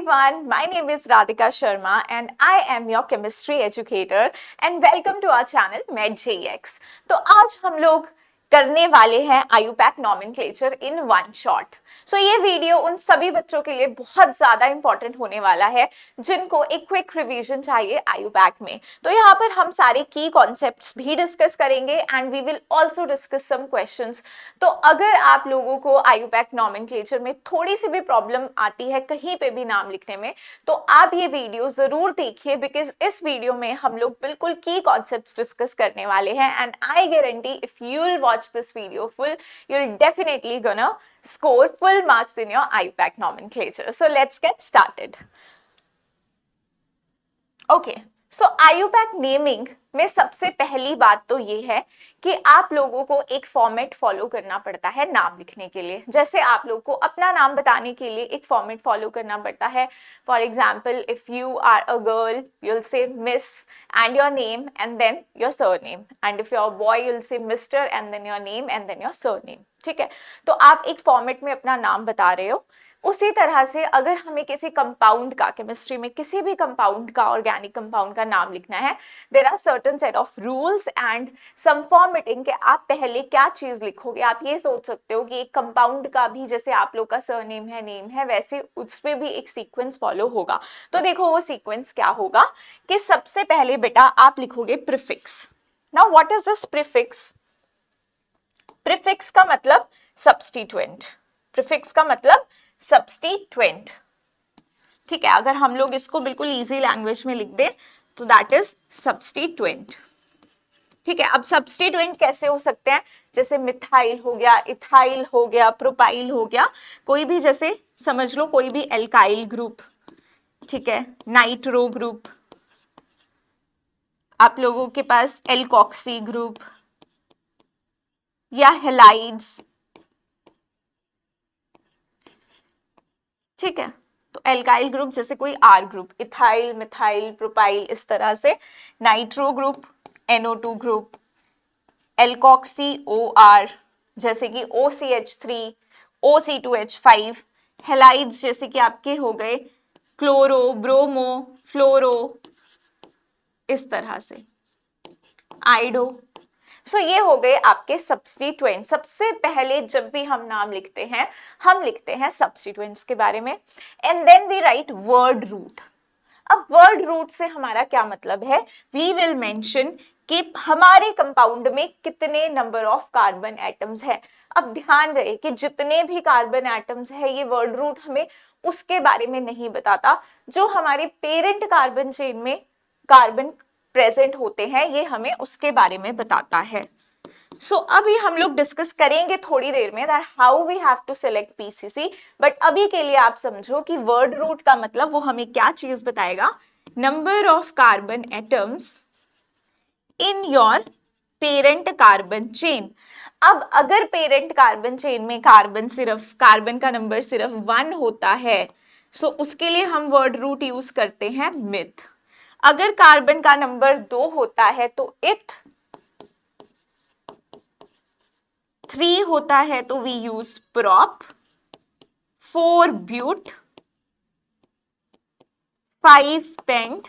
everyone, my name is Radhika Sharma and I am your chemistry educator and welcome to our channel MedJEX। तो आज हम लोग करने वाले हैं IUPAC nomenclature in one shot. So ये वीडियो उन सभी बच्चों के लिए बहुत ज्यादा इंपॉर्टेंट होने वाला है जिनको एक क्विक रिवीजन चाहिए आयुपैक में। तो यहाँ पर हम सारे की कॉन्सेप्ट्स भी डिस्कस करेंगे and we will also discuss some questions. तो अगर आप लोगों को आयुपैक नॉमेनक्लेचर में थोड़ी सी भी प्रॉब्लम आती है कहीं पे भी नाम लिखने में, तो आप ये वीडियो जरूर देखिए, बिकॉज इस वीडियो में हम लोग बिल्कुल की कॉन्सेप्ट्स डिस्कस करने वाले हैं and I guarantee if you will watch this video full, you'll definitely gonna score full marks in your IUPAC nomenclature. So let's get started. Okay, so IUPAC naming में सबसे पहली बात तो ये है कि आप लोगों को एक फॉर्मेट फॉलो करना पड़ता है नाम लिखने के लिए। जैसे आप लोग को अपना नाम बताने के लिए एक फॉर्मेट फॉलो करना पड़ता है। For example, if you are a girl you'll say miss and your name and then your surname, and if you're a boy you'll say Mr and then your name and then your surname। ठीक है, तो आप एक format में अपना नाम बता रहे हो। उसी तरह से अगर हमें किसी कंपाउंड का, केमिस्ट्री में किसी भी कंपाउंड का, ऑर्गेनिक कंपाउंड का नाम लिखना है, there are certain set of rules and some formatting के आप पहले क्या चीज लिखोगे। आप ये सोच सकते हो कि एक कंपाउंड का भी जैसे आप लोग का सरनेम है, नेम है, वैसे उसमें भी एक सीक्वेंस फॉलो होगा। तो देखो वो सीक्वेंस क्या होगा कि सबसे पहले बेटा आप लिखोगे prefix. Now what is this prefix? Prefix का मतलब सब्स्टिट्यूएंट। प्रीफिक्स का मतलब सब्स्टिट्यूएंट। ठीक है, अगर हम लोग इसको बिल्कुल इजी लैंग्वेज में लिख दे तो दैट इज सब्स्टिट्यूएंट। ठीक है, अब सब्स्टिट्यूएंट कैसे हो सकते हैं? जैसे मिथाइल हो गया, इथाइल हो गया, प्रोपाइल हो गया, कोई भी, जैसे समझ लो कोई भी एल्काइल ग्रुप, ठीक है, नाइट्रो ग्रुप, आप लोगों के पास एल्कोक्सी ग्रुप या हेलाइड्स। ठीक है, तो एल्काइल ग्रुप जैसे कोई R group, ethyl, methyl, propyl, इस तरह से। Nitro group NO2 group, alkoxy OR जैसे कि OCH3, OC2H5, हेलाइड्स जैसे कि आपके हो गए क्लोरो, ब्रोमो, फ्लोरो, इस तरह से, आइडो। सो ये हो गए आपके सब्स्टिट्यूएंट। सबसे पहले जब भी हम नाम लिखते हैं, हम लिखते हैं सब्स्टिट्यूएंट्स के बारे में and then we write word root. अब वर्ड रूट से हमारा क्या मतलब है? वी विल मेंशन कि हमारे कंपाउंड में कितने नंबर ऑफ कार्बन एटम्स है। अब ध्यान रहे कि जितने भी कार्बन एटम्स है, ये वर्ड रूट हमें उसके बारे में नहीं बताता। जो हमारे पेरेंट कार्बन चेन में कार्बन प्रेजेंट होते हैं, ये हमें उसके बारे में बताता है। सो अभी हम लोग डिस्कस करेंगे थोड़ी देर में that how we have to select PCC, but अभी के लिए आप समझो कि वर्ड रूट का मतलब वो हमें क्या चीज बताएगा? Number of carbon atoms in your parent carbon chain. अब अगर पेरेंट कार्बन चेन में कार्बन का नंबर सिर्फ 1 होता है, सो उसके लिए हम वर्ड रूट यूज करते हैं मिथ। अगर कार्बन का नंबर 2 होता है तो इथ, 3 होता है तो we use prop, 4 but, 5 pent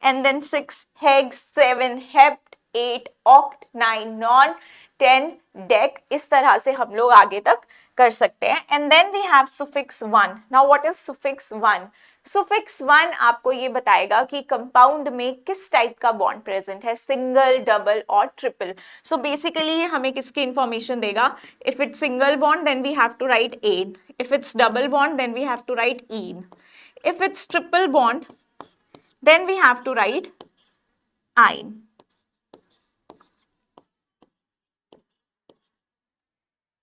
and then 6 hex, 7 hept, 8 oct, 9 non, 10 dec. इस तरह से हम लोग आगे तक कर सकते हैं। And then we have suffix 1। Now what is suffix 1? Suffix 1 आपको ये बताएगा कि कंपाउंड में किस टाइप का बॉन्ड प्रेजेंट है, सिंगल, डबल और ट्रिपल। सो बेसिकली ये हमें किसकी इंफॉर्मेशन देगा? If it's single bond then we have to write ane, if it's double bond then we have to write ene, if it's triple bond then we have to write ine।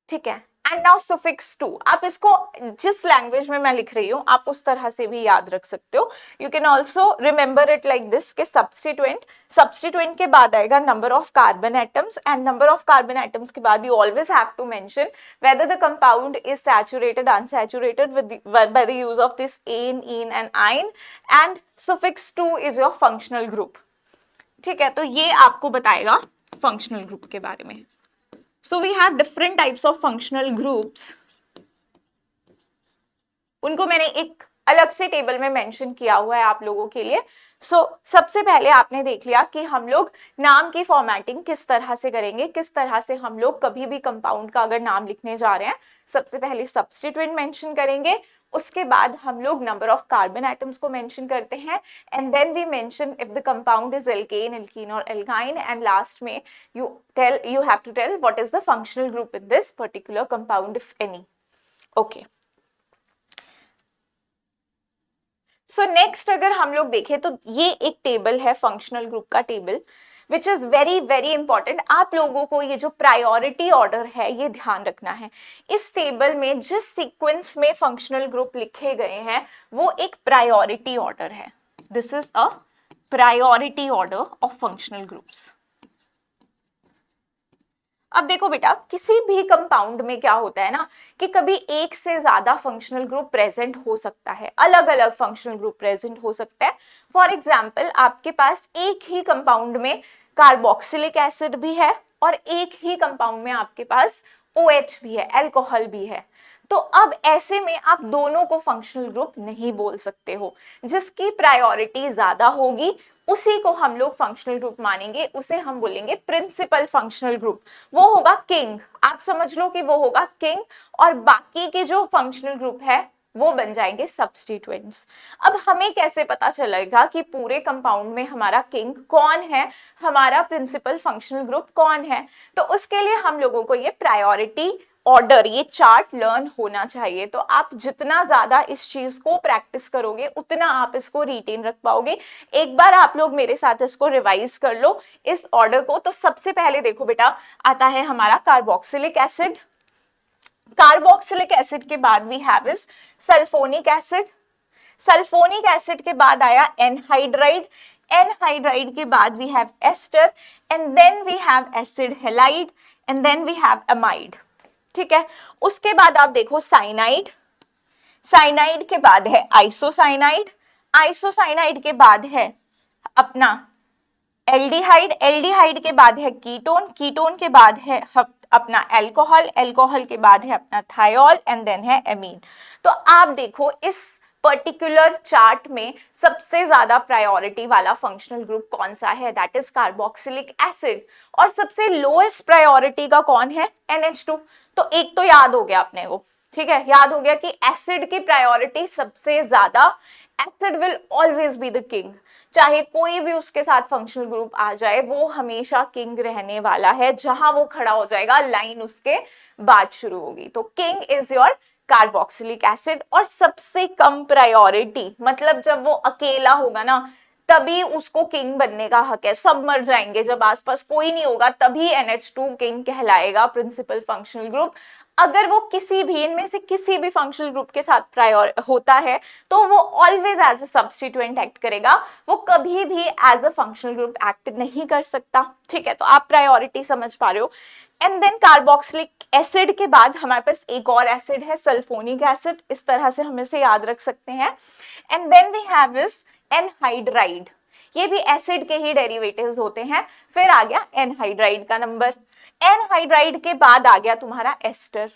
ठीक है, and now suffix 2। आप इसको जिस language में मैं लिख रही हूं आप उस तरह से भी याद रख सकते हो। You can also remember it like this के सब्स्टिट्यूएंट के बाद आएगा number of carbon atoms, and number of carbon atoms के बाद you always have to mention whether the compound is saturated, unsaturated by the use of this ane, ene and ine, and suffix 2 is your functional group। ठीक है, तो ये आपको बताएगा functional group के बारे में। So we have different types of functional groups। उनको मैंने एक अलग से टेबल में मेंशन किया हुआ है आप लोगों के लिए। सबसे पहले आपने देख लिया कि हम लोग नाम की फॉर्मेटिंग किस तरह से करेंगे, किस तरह से हम लोग कभी भी कंपाउंड का अगर नाम लिखने जा रहे हैं सबसे पहले सब्स्टिट्यूएंट मेंशन करेंगे, उसके बाद हम लोग नंबर ऑफ कार्बन एटम्स को मेंशन करते हैं, and then we mention if the compound is alkane, alkene और एल्काइन, एंड लास्ट में you have to tell what is the functional group in this particular compound if any. Okay. So next अगर हम लोग देखें तो ये एक table है फंक्शनल ग्रुप का table, which is very very important. आप लोगों को ये जो प्रायोरिटी ऑर्डर है ये ध्यान रखना है। इस टेबल में जिस सीक्वेंस में फंक्शनल ग्रुप लिखे गए हैं वो एक प्रायोरिटी ऑर्डर है। This is a priority order of functional groups. अब देखो बेटा, किसी भी कंपाउंड में क्या होता है ना कि कभी एक से ज्यादा फंक्शनल ग्रुप प्रेजेंट हो सकता है, अलग अलग फंक्शनल ग्रुप प्रेजेंट हो सकता है। फॉर एग्जांपल आपके पास एक ही कंपाउंड में कार्बोक्सिलिक एसिड भी है और एक ही कंपाउंड में आपके पास OH भी है, अल्कोहल भी है। तो अब ऐसे में आप दोनों को फंक्शनल ग्रुप नहीं बोल सकते हो। जिसकी प्रायोरिटी ज्यादा होगी उसी को हम लोग फंक्शनल ग्रुप मानेंगे, उसे हम बोलेंगे प्रिंसिपल फंक्शनल ग्रुप। वो होगा किंग, आप समझ लो कि वो होगा किंग, और बाकी के जो फंक्शनल ग्रुप है वो बन जाएंगे सब्स्टिट्यूएंट्स। अब हमें कैसे पता चलेगा कि पूरे कंपाउंड में हमारा किंग कौन है, हमारा प्रिंसिपल फंक्शनल ग्रुप कौन है? तो उसके लिए हम लोगों को ये प्रायोरिटी ऑर्डर, ये चार्ट लर्न होना चाहिए। तो आप जितना ज्यादा इस चीज को प्रैक्टिस करोगे उतना आप इसको रिटेन रख पाओगे। एक बार आप लोग मेरे साथ इसको रिवाइज कर लो इस ऑर्डर को। तो सबसे पहले देखो बेटा, आता है हमारा कार्बोक्सिलिक एसिड, कार्बोक्सिलिक एसिड के बाद we have is sulphonic acid, sulphonic acid के बाद आया एनहाइड्राइड, एनहाइड्राइड के बाद we have ester, and then we have acid halide, and then we have amide. ठीक है, उसके बाद आप देखो साइनाइड, साइनाइड के बाद है आइसोसाइनाइड, आइसोसाइनाइड के बाद है अपना एल्डिहाइड, एल्डिहाइड के बाद है कीटोन, कीटोन के बाद है अपना अल्कोहल, अल्कोहल के बाद है अपना थायोल, एंड देन है एमीन। तो आप देखो इस पर्टिकुलर चार्ट में सबसे ज्यादा प्रायोरिटी वाला फंक्शनल ग्रुप कौन सा है? That is carboxylic acid. और सबसे लोएस्ट प्रायोरिटी का कौन है? NH2। तो एक तो याद हो गया अपने को, ठीक है, याद हो गया कि एसिड की प्रायोरिटी सबसे ज्यादा, acid will always be the king. चाहे कोई भी उसके साथ फंक्शनल ग्रुप आ जाए वो हमेशा किंग रहने वाला है, जहां वो खड़ा हो जाएगा लाइन उसके बाद शुरू होगी। तो king is your carboxylic acid. और सबसे कम प्रायोरिटी मतलब जब वो अकेला होगा ना तभी उसको किंग बनने का हक है। सब मर जाएंगे, जब आसपास कोई नहीं होगा तभी NH2 किंग कहलाएगा, प्रिंसिपल फंक्शनल ग्रुप। अगर वो किसी भी इनमें से किसी भी फंक्शनल ग्रुप के साथ प्रायोर होता है तो वो always as a substituent act करेगा, वो कभी भी as a functional group act नहीं कर सकता। ठीक है, तो आप प्रायोरिटी समझ पा रहे हो। एंड देन कार्बोक्सिलिक एसिड के बाद हमारे पास एक और एसिड है सल्फोनिक एसिड, इस तरह से हम इसे याद रख सकते हैं। And then we have is anhydride, ये भी एसिड के ही डेरिवेटिव्स होते हैं। फिर आ गया एनहाइड्राइड का नंबर, एनहाइड्राइड के बाद आ गया तुम्हारा एस्टर।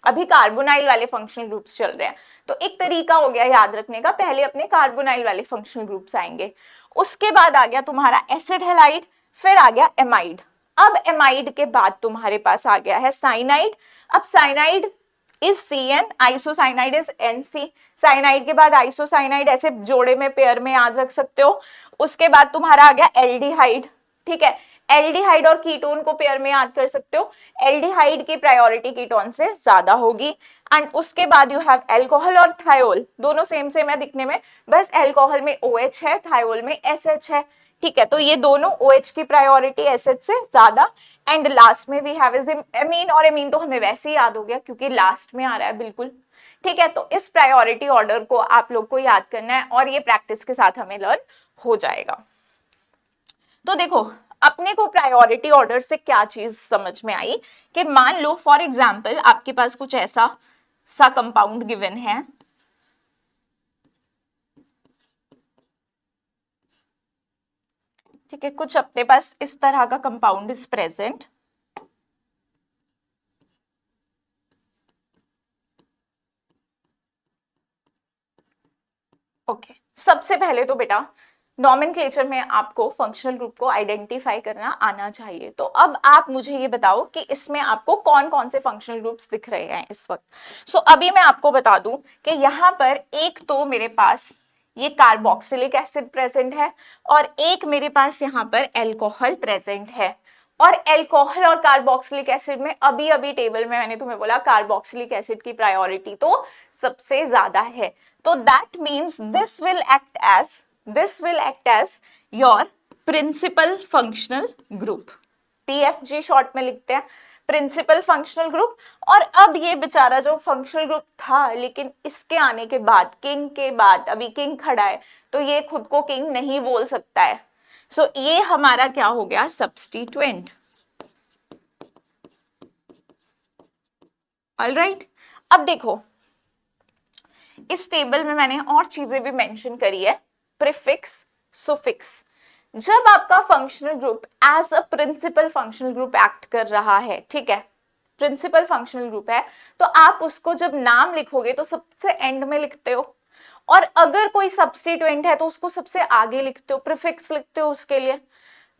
अभी कार्बोनाइल वाले फंक्शनल ग्रुप्स चल रहे हैं, तो एक तरीका हो गया याद रखने का, पहले अपने कार्बोनाइल वाले फंक्शनल ग्रुप्स आएंगे, उसके बाद आ गया तुम्हारा एसिड हैलाइड, फिर आ गया एमाइड। अब एमाइड के बाद तुम्हारे पास आ गया है साइनाइड। अब cyanide is CN, isocyanide is NC। Cyanide के बाद आइसोसाइनाइड, ऐसे जोड़े में पेयर में याद रख सकते हो। उसके बाद तुम्हारा आ गया एल्डिहाइड। ठीक है, एल्डिहाइड और कीटोन को पेयर में याद कर सकते हो, एल्डिहाइड की प्रायोरिटी कीटोन से ज्यादा होगी। एंड उसके बाद यू हैव अल्कोहल और थायोल, दोनों सेम सेम है दिखने में, बस अल्कोहल में OH है, थायोल में SH है। ठीक है, तो ये दोनों OH की प्रायोरिटी एसिड से ज्यादा। एंड लास्ट में वी हैव इज एमीन, और एमीन तो हमें वैसे ही याद हो गया क्योंकि लास्ट में आ रहा है बिल्कुल। ठीक है, तो इस प्रायोरिटी ऑर्डर को आप लोग को याद करना है और ये प्रैक्टिस के साथ हमें लर्न हो जाएगा। तो देखो अपने को प्रायोरिटी ऑर्डर से क्या चीज समझ में आई कि मान लो फॉर एग्जाम्पल आपके पास कुछ ऐसा सा कंपाउंड गिवन है, ठीक है, कुछ अपने पास इस तरह का कंपाउंड इज प्रेजेंट। ओके सबसे पहले तो बेटा नॉमेनक्लेचर में आपको फंक्शनल ग्रुप को आइडेंटिफाई करना आना चाहिए। तो अब आप मुझे ये बताओ कि इसमें आपको कौन कौन से फंक्शनल ग्रुप्स दिख रहे हैं इस वक्त। अभी मैं आपको बता दूं कि यहाँ पर एक तो मेरे पास ये कार्बोक्सिलिक एसिड प्रेजेंट है और एक मेरे पास यहाँ पर एल्कोहल प्रेजेंट है। और एल्कोहल और कार्बोक्सिलिक एसिड में अभी अभी टेबल में मैंने तुम्हें बोला कार्बोक्सिलिक एसिड की प्रायोरिटी तो सबसे ज्यादा है। तो that means this will act as your principal functional group, PFG short में लिखते हैं, प्रिंसिपल फंक्शनल ग्रुप। और अब ये बेचारा जो फंक्शनल ग्रुप था, लेकिन इसके आने के बाद, किंग के बाद, अभी किंग खड़ा है तो ये खुद को किंग नहीं बोल सकता है। ये हमारा क्या हो गया, सब्स्टिट्यूएंट। ऑलराइट, अब देखो इस टेबल में मैंने और चीजें भी मेंशन करी है, प्रीफिक्स, सुफिक्स। जब आपका functional group as a principal functional group act कर रहा है, ठीक है, प्रिंसिपल फंक्शनल ग्रुप है, तो आप उसको जब नाम लिखोगे तो सबसे एंड में लिखते हो, और अगर कोई सब्स्टिट्यूएंट है तो उसको सबसे आगे लिखते हो, प्रीफिक्स लिखते हो उसके लिए।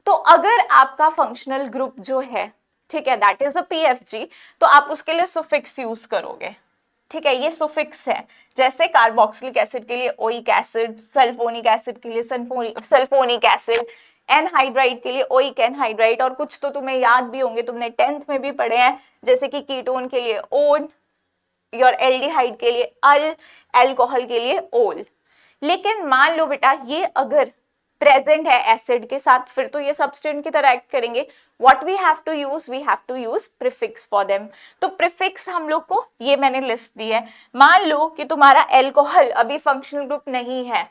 तो अगर आपका फंक्शनल ग्रुप जो है, ठीक है, दैट इज अ पीएफजी, तो आप उसके लिए सुफिक्स यूज करोगे। ठीक है, ये सुफिक्स है। जैसे कार्बोक्सिलिक एसिड के लिए ओइक एसिड, सल्फोनिक एसिड के लिए सल्फोनिक एसिड, एनहाइड्राइड के लिए ओइक एनहाइड्राइड, और कुछ तो तुम्हें याद भी होंगे, तुमने 10th में भी पढ़े हैं, जैसे कि कीटोन के लिए ओन, और एल्डिहाइड के लिए अल, एल्कोहल के लिए ओल। लेकिन मान लो बेटा ये अगर प्रेजेंट है एसिड के साथ, फिर तो ये सब्सटेंट की तरह एक्ट करेंगे। What we have to use prefix for them. तो प्रीफिक्स हम लोग को ये मैंने लिस्ट दी है। मान लो कि तुम्हारा एल्कोहल अभी फंक्शनल ग्रुप नहीं है,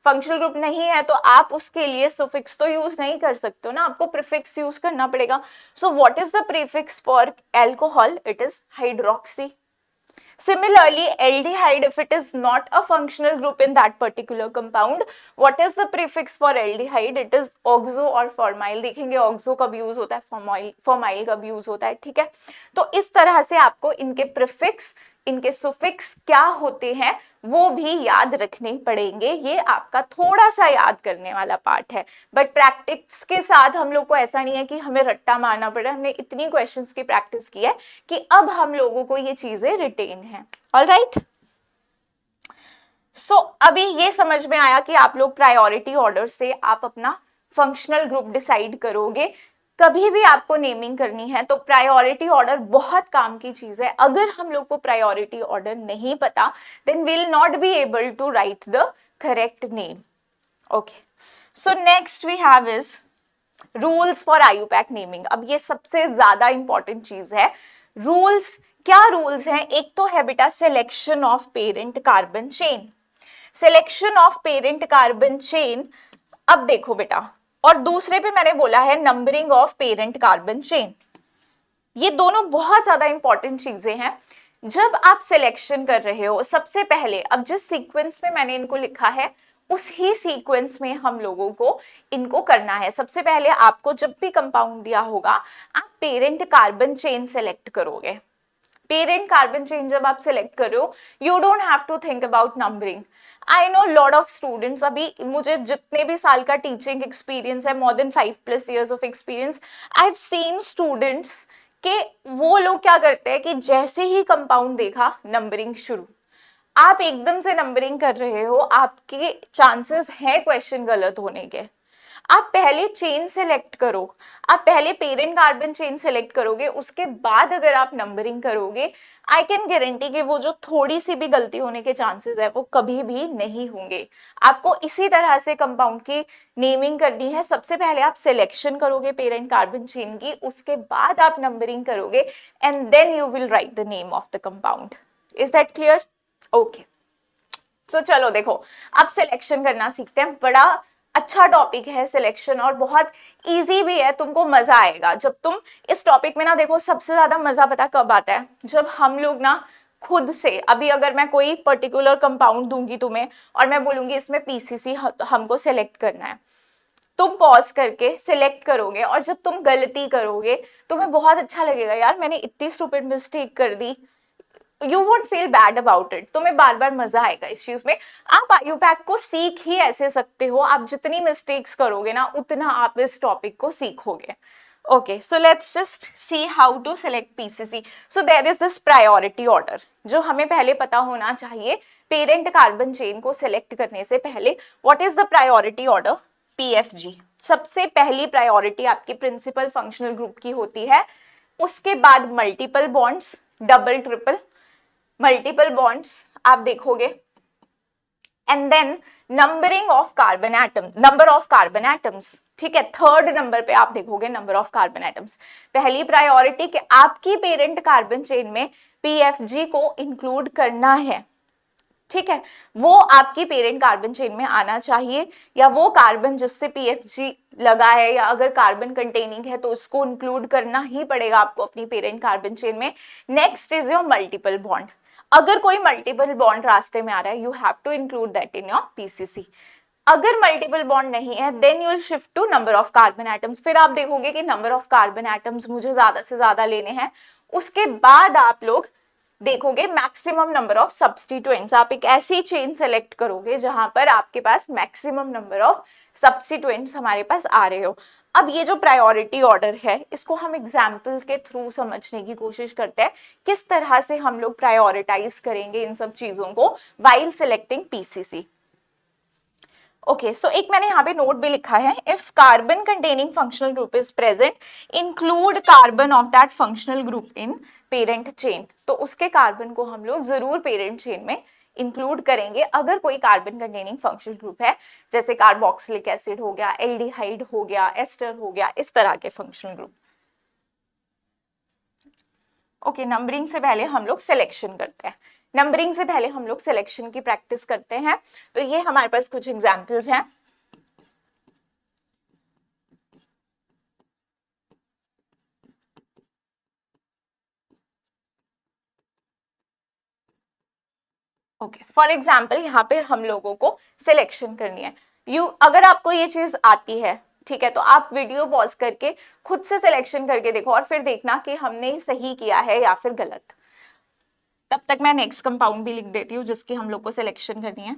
फंक्शनल ग्रुप नहीं है, तो आप उसके लिए सुफिक्स तो यूज नहीं कर सकते हो ना, आपको प्रीफिक्स यूज करना पड़ेगा। So what is the prefix for alcohol, it is hydroxy. Similarly, aldehyde, if it is not a functional group in that particular compound, what is the prefix for aldehyde? It is oxo or formyl। देखेंगे oxo कब use होता है, formyl कब use होता है, ठीक है। तो इस तरह से आपको इनके प्रीफिक्स, इनके सुफिक्स क्या होते हैं वो भी याद रखने पड़ेंगे। ये आपका थोड़ा सा याद करने वाला पार्ट है, बट प्रैक्टिस के साथ हम लोग को ऐसा नहीं है कि हमें रट्टा मारना पड़े। हमने इतनी क्वेश्चंस की प्रैक्टिस की है कि अब हम लोगों को ये चीजें रिटेन है। ऑलराइट, अभी ये समझ में आया कि आप लोग प्रायोरिटी ऑर्डर से आप अपना फंक्शनल ग्रुप डिसाइड करोगे। कभी भी आपको नेमिंग करनी है तो प्रायोरिटी ऑर्डर बहुत काम की चीज है। अगर हम लोग को प्रायोरिटी ऑर्डर नहीं पता, then we will not be able to write the correct name. Okay, so next we have is rules for IUPAC naming. अब ये सबसे ज्यादा इंपॉर्टेंट चीज है। रूल्स, क्या रूल्स हैं? एक तो है बेटा selection of parent carbon chain, selection of parent carbon chain. अब देखो बेटा, और दूसरे पे मैंने बोला है numbering of parent carbon chain. ये दोनों बहुत ज्यादा इंपॉर्टेंट चीजें हैं। जब आप सिलेक्शन कर रहे हो, सबसे पहले अब जिस सीक्वेंस में मैंने इनको लिखा है उसी सीक्वेंस में हम लोगों को इनको करना है। सबसे पहले आपको जब भी कंपाउंड दिया होगा आप पेरेंट कार्बन चेन सेलेक्ट करोगे। पेरेंट कार्बन चेन जब आप सेलेक्ट कर रहे हो, you don't have to think about numbering. I know lot of students, अभी मुझे जितने भी साल का टीचिंग एक्सपीरियंस है, more than 5+ years of experience, I have seen students के वो लोग क्या करते हैं कि जैसे ही कंपाउंड देखा नंबरिंग शुरू। आप एकदम से नंबरिंग कर रहे हो, आपके चांसेस है क्वेश्चन गलत होने के। आप पहले चेन सेलेक्ट करो, आप पहले पेरेंट कार्बन चेन सेलेक्ट करोगे, उसके बाद अगर आप नंबरिंग करोगे, आई कैन गारंटी कि वो जो थोड़ी सी भी गलती होने के चांसेस है वो कभी भी नहीं होंगे। आपको इसी तरह से कंपाउंड की नेमिंग करनी है। सबसे पहले आप सिलेक्शन करोगे पेरेंट कार्बन चेन की, उसके बाद आप नंबरिंग करोगे, and then you will write the name of the compound. Is that clear? Okay, तो चलो देखो अब सिलेक्शन करना सीखते हैं। बड़ा अच्छा टॉपिक है सिलेक्शन, और बहुत इजी भी है, तुमको मजा आएगा जब तुम इस टॉपिक में ना। देखो सबसे ज्यादा मजा पता कब आता है? जब हम लोग ना खुद से, अभी अगर मैं कोई पर्टिकुलर कंपाउंड दूंगी तुम्हें और मैं बोलूंगी इसमें पीसीसी हमको सिलेक्ट करना है, तुम पॉज करके सिलेक्ट करोगे, और जब तुम गलती करोगे तुम्हें बहुत अच्छा लगेगा, यार मैंने इतनी स्टूपिड मिस्टेक कर दी, you won't feel bad about it, तुम्हें बार बार मजा आएगा इस चीज में। आप आयुपैक को सीख ही ऐसे सकते हो, आप जितनी मिस्टेक्स करोगे ना उतना आप इस टॉपिक को सीखोगे। Okay, so let's just see how to select PCC. So there is this priority order जो हमें पहले पता होना चाहिए पेरेंट कार्बन चेन को सिलेक्ट करने से पहले। What is the priority order? PFG सबसे पहली प्रायोरिटी आपकी प्रिंसिपल फंक्शनल ग्रुप की होती है, उसके बाद multiple bonds, double triple multiple bonds आप देखोगे, and then numbering of carbon atom, number of carbon atoms. ठीक है, थर्ड नंबर पे आप देखोगे नंबर ऑफ कार्बन एटम्स। पहली प्रायोरिटी कि आपकी पेरेंट कार्बन चेन में पीएफजी को इंक्लूड करना है। ठीक है, वो आपकी पेरेंट कार्बन चेन में आना चाहिए, या वो कार्बन जिससे पीएफजी लगा है या अगर कार्बन कंटेनिंग है तो उसको इंक्लूड करना ही पड़ेगा आपको अपनी पेरेंट कार्बन चेन में। Next is your multiple bond. अगर कोई मल्टीपल बॉन्ड रास्ते में आ रहा है, you have to include that in your PCC. अगर मल्टीपल बॉन्ड नहीं है, then you will shift to number of carbon atoms. फिर आप देखोगे कि नंबर ऑफ कार्बन एटम्स मुझे ज्यादा से ज्यादा लेने हैं। उसके बाद आप लोग देखोगे मैक्सिमम नंबर ऑफ सब्स्टिट्यूएंट्स। आप एक ऐसी चेन सेलेक्ट करोगे जहां पर आपके पास मैक्सिमम नंबर ऑफ सब्स्टिट्यूएंट्स हमारे पास आ रहे हो। अब ये जो प्रायोरिटी ऑर्डर है इसको हम एग्जाम्पल के थ्रू समझने की कोशिश करते हैं, किस तरह से हम लोग प्रायोरिटाइज करेंगे इन सब चीजों को वाइल सिलेक्टिंग पीसीसी। ओके, सो एक मैंने यहाँ पे नोट भी लिखा है, if carbon containing functional group is present include carbon of that functional group in parent chain. तो उसके कार्बन को हम लोग जरूर पेरेंट चेन में इंक्लूड करेंगे अगर कोई कार्बन कंटेनिंग फंक्शनल ग्रुप है, जैसे कार्बोक्सिलिक एसिड हो गया, एल्डिहाइड हो गया, एस्टर हो गया, इस तरह के फंक्शनल ग्रुप। ओके, नंबरिंग से पहले हम लोग सिलेक्शन करते हैं। नंबरिंग से पहले हम लोग सिलेक्शन की प्रैक्टिस करते हैं। तो ये हमारे पास कुछ एग्जांपल्स हैं। ओके, फॉर एग्जाम्पल यहाँ पे हम लोगों को सिलेक्शन करनी है। अगर आपको ये चीज आती है, ठीक है, तो आप वीडियो पॉज करके खुद से सिलेक्शन करके देखो और फिर देखना कि हमने सही किया है या फिर गलत। तब तक मैं नेक्स्ट कंपाउंड भी लिख देती हूँ जिसकी हम लोग को सिलेक्शन करनी है।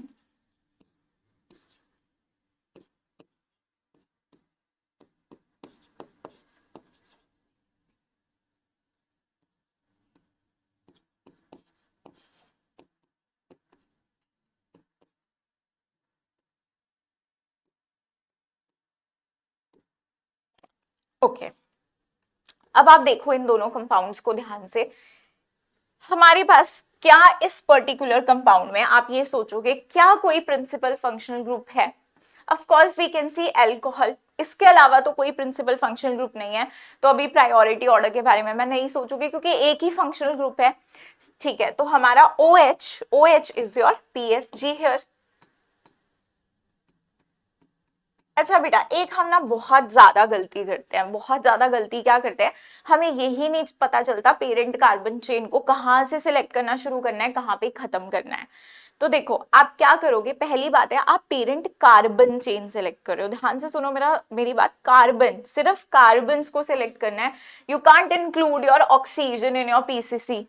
ओके, अब आप देखो इन दोनों कंपाउंड्स को ध्यान से। हमारे पास क्या इस पर्टिकुलर कंपाउंड में आप ये सोचोगे क्या कोई प्रिंसिपल फंक्शनल ग्रुप है? Of course we can see alcohol, इसके अलावा तो कोई प्रिंसिपल फंक्शनल ग्रुप नहीं है। तो अभी प्रायोरिटी ऑर्डर के बारे में मैं नहीं सोचूंगी क्योंकि एक ही फंक्शनल ग्रुप है। ठीक है, तो हमारा OH is your PFG here. अच्छा बेटा, एक हम ना बहुत ज्यादा गलती करते हैं, बहुत ज्यादा गलती क्या करते हैं, हमें यही नहीं पता चलता पेरेंट कार्बन चेन को कहाँ से सिलेक्ट करना शुरू करना है, कहाँ पे खत्म करना है। तो देखो आप क्या करोगे, पहली बात है आप पेरेंट कार्बन चेन सेलेक्ट कर रहे हो। ध्यान से सुनो मेरी बात, कार्बन, सिर्फ कार्बन को सिलेक्ट करना है। You can't include your oxygen in your PCC.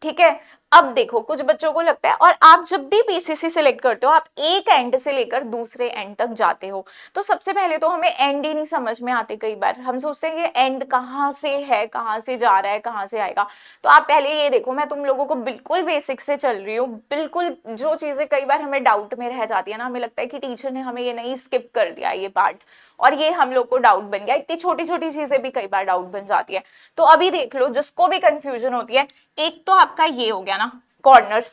ठीक है, अब देखो कुछ बच्चों को लगता है, और आप जब भी पीसीसी सिलेक्ट करते हो आप एक एंड से लेकर दूसरे एंड तक जाते हो। तो सबसे पहले तो हमें एंड ही नहीं समझ में आते, कई बार हम सोचते हैं कि एंड कहाँ से है, कहाँ से जा रहा है, कहाँ से आएगा। तो आप पहले ये देखो, मैं तुम लोगों को बिल्कुल बेसिक से चल रही हूँ, बिल्कुल जो चीजें कई बार हमें डाउट में रह जाती है ना, हमें लगता है कि टीचर ने हमें ये नहीं स्किप कर दिया ये पार्ट, और ये हम लोग को डाउट बन गया। इतनी छोटी छोटी चीजें भी कई बार डाउट बन जाती है। तो अभी देख लो जिसको भी कंफ्यूजन होती है, एक तो आपका ये हो गया ना कॉर्नर,